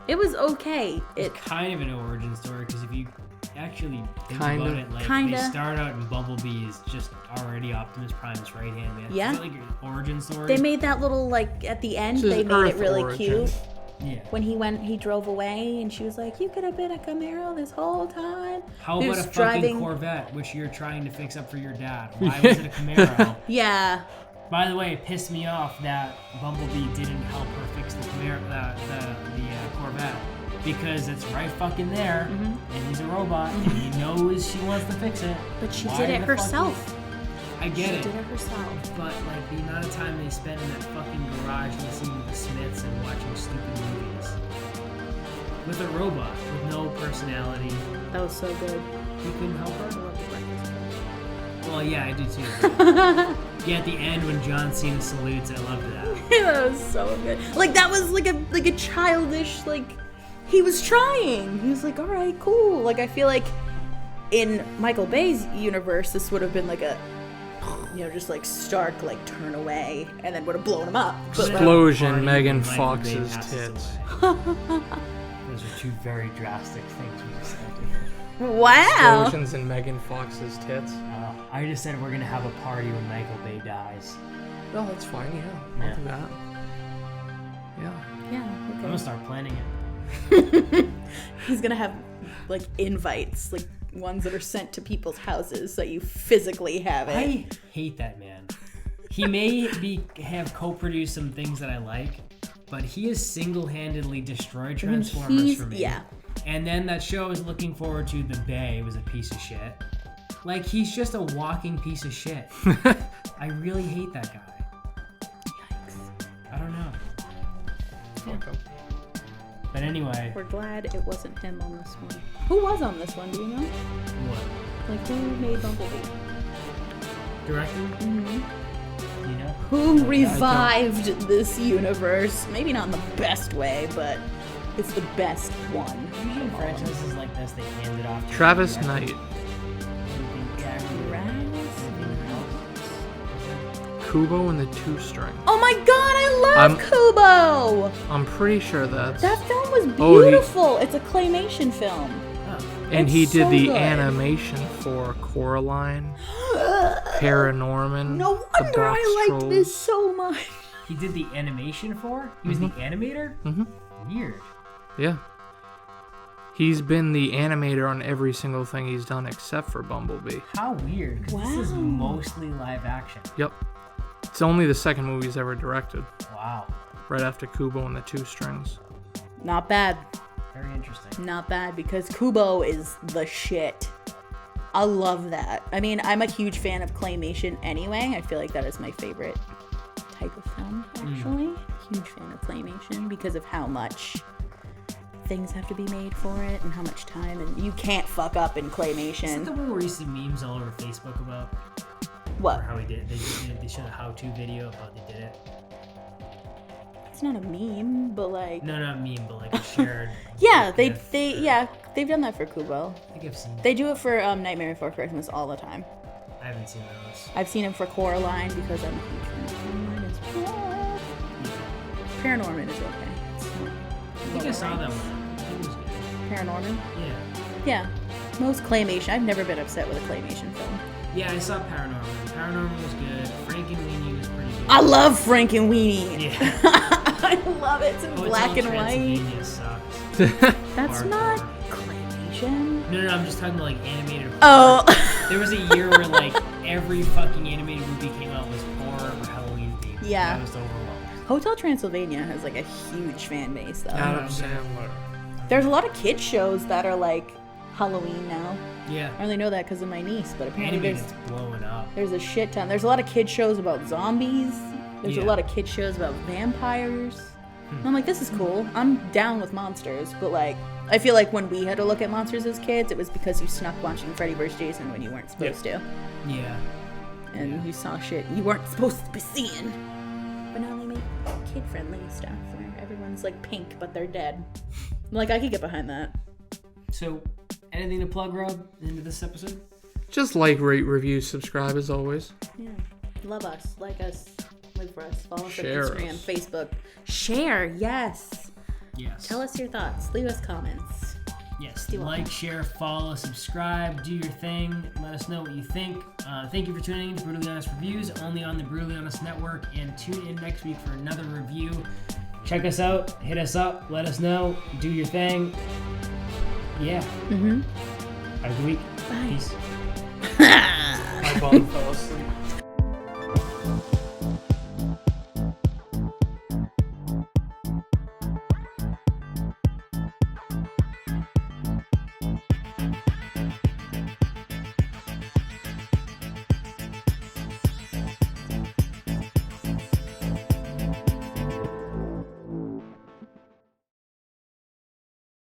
Speaker 2: it was okay.
Speaker 1: It's kind of an origin story, because if you actually think about it, like they start out and Bumblebee is just already Optimus Prime's right hand man. Yeah. Is that like your origin story?
Speaker 2: They made that little, like, at the end, they made it really cute. Yeah. When he drove away, and she was like, "You could have been a Camaro this whole time."
Speaker 1: How about a fucking Corvette, which you're trying to fix up for your dad? Why was it a Camaro?
Speaker 2: Yeah.
Speaker 1: By the way, it pissed me off that Bumblebee didn't help her fix the Corvette, because it's right fucking there, and he's a robot, and he knows she wants to fix it.
Speaker 2: But she did it herself.
Speaker 1: I get it.
Speaker 2: She did it herself.
Speaker 1: But like the amount of time they spent in that fucking garage listening to the Smiths and watching stupid movies with a robot with no personality.
Speaker 2: That was so good.
Speaker 1: You couldn't help her. Well, yeah, I do too. Yeah, at the end when John Cena salutes, I loved that.
Speaker 2: That was so good. Like, that was like a childish, like, he was trying. He was like, all right, cool. Like, I feel like in Michael Bay's universe, this would have been like a, just like stark, like, turn away, and then would have blown him up.
Speaker 3: Explosion, Megan Fox's tits.
Speaker 1: Those are two very drastic things we just said.
Speaker 2: Wow.
Speaker 3: Explosions in Megan Fox's tits.
Speaker 1: I just said we're gonna have a party when Michael Bay dies.
Speaker 3: Oh, that's fine. Yeah, I'll do that.
Speaker 2: Yeah. Okay.
Speaker 1: I'm gonna start planning it.
Speaker 2: He's gonna have like invites, like ones that are sent to people's houses, so you physically have it.
Speaker 1: I hate that man. He may have co-produced some things that I like, but he has single-handedly destroyed Transformers for me. Yeah. And then that show I was looking forward to, The Bay, was a piece of shit. Like, he's just a walking piece of shit. I really hate that guy. Yikes. I don't know.
Speaker 3: Okay.
Speaker 1: But anyway.
Speaker 2: We're glad it wasn't him on this one. Who was on this one, do you know?
Speaker 1: What?
Speaker 2: Like, who made Bumblebee?
Speaker 1: Directing?
Speaker 2: Mm-hmm.
Speaker 1: You know?
Speaker 2: Who revived this universe? Maybe not in the best way, but it's the best one.
Speaker 1: Usually in franchises like this, they hand it off to
Speaker 3: Travis Knight. Kubo and the Two String.
Speaker 2: Oh my god, I love Kubo!
Speaker 3: I'm pretty sure that
Speaker 2: film was beautiful. It's a claymation film.
Speaker 3: And he did the animation for Coraline, Paranorman.
Speaker 2: No wonder I liked this so much.
Speaker 1: He did the animation for? He was the animator? Weird.
Speaker 3: Yeah. He's been the animator on every single thing he's done except for Bumblebee.
Speaker 1: How weird. Wow. This is mostly live action.
Speaker 3: Yep. It's only the second movie he's ever directed.
Speaker 1: Wow.
Speaker 3: Right after Kubo and the Two Strings.
Speaker 2: Not bad.
Speaker 1: Very interesting.
Speaker 2: Not bad, because Kubo is the shit. I love that. I mean, I'm a huge fan of claymation anyway. I feel like that is my favorite type of film, actually. Huge fan of claymation because of how much things have to be made for it and how much time, and you can't fuck up in claymation.
Speaker 1: Is that the one where you see memes all over Facebook about?
Speaker 2: What?
Speaker 1: Or how he did it? They showed a how-to video of how they did it.
Speaker 2: It's not a meme, but like.
Speaker 1: No, not meme, but like a shared.
Speaker 2: Yeah, they've done that for Kubo.
Speaker 1: I think I've seen.
Speaker 2: They do it for Nightmare Before Christmas all the time.
Speaker 1: I haven't seen those.
Speaker 2: I've seen them for Coraline because I'm a huge fan of Coraline as well. Paranorman is okay.
Speaker 1: I think I saw that one. I think it was good.
Speaker 2: Paranorman?
Speaker 1: Yeah.
Speaker 2: Yeah. Most claymation. I've never been upset with a claymation film.
Speaker 1: Yeah, I saw Paranorman. Paranorman was good. Frankenweenie was pretty good.
Speaker 2: I love Frankenweenie.
Speaker 1: Yeah.
Speaker 2: I love it. It's in black and white.
Speaker 1: Transylvania sucks.
Speaker 2: That's
Speaker 1: Hardcore.
Speaker 2: not claymation.
Speaker 1: No, I'm just talking about like animated horror.
Speaker 2: Oh.
Speaker 1: There was a year where like every fucking animated movie came out was horror or Halloween themed.
Speaker 2: Yeah.
Speaker 1: I was overwhelmed.
Speaker 2: Hotel Transylvania has like a huge fan base though.
Speaker 3: Adam Sandler.
Speaker 2: There's a lot of kids shows that are like Halloween now.
Speaker 1: Yeah.
Speaker 2: I only know that because of my niece, but apparently
Speaker 1: Animated's blowing up.
Speaker 2: there's a shit ton. There's a lot of kid shows about zombies. There's a
Speaker 1: Yeah.
Speaker 2: lot of kid shows about vampires. And I'm like, this is cool. I'm down with monsters, but like, I feel like when we had to look at monsters as kids, it was because you snuck watching Freddy vs. Jason when you weren't supposed to.
Speaker 1: Yeah.
Speaker 2: And you saw shit you weren't supposed to be seeing. But now they make kid-friendly stuff where everyone's like pink, but they're dead. Like, I could get behind that.
Speaker 1: So, anything to plug, Rob, into this episode?
Speaker 3: Just like, rate, review, subscribe as always.
Speaker 2: Yeah. Love us. Like us. Live for us. Follow us
Speaker 3: Share
Speaker 2: on Instagram,
Speaker 3: us.
Speaker 2: Facebook. Share, yes.
Speaker 1: Yes.
Speaker 2: Tell us your thoughts. Leave us comments.
Speaker 1: Yes.
Speaker 2: Do
Speaker 1: Like, share, follow, subscribe, do your thing. Let us know what you think. Thank you for tuning in to Brutally Honest Reviews, only on the Brutally Honest Network. And tune in next week for another review. Check us out. Hit us up. Let us know. Do your thing. Yeah.
Speaker 2: Mm-hmm.
Speaker 1: Have a good week.
Speaker 2: Bye.
Speaker 1: Peace.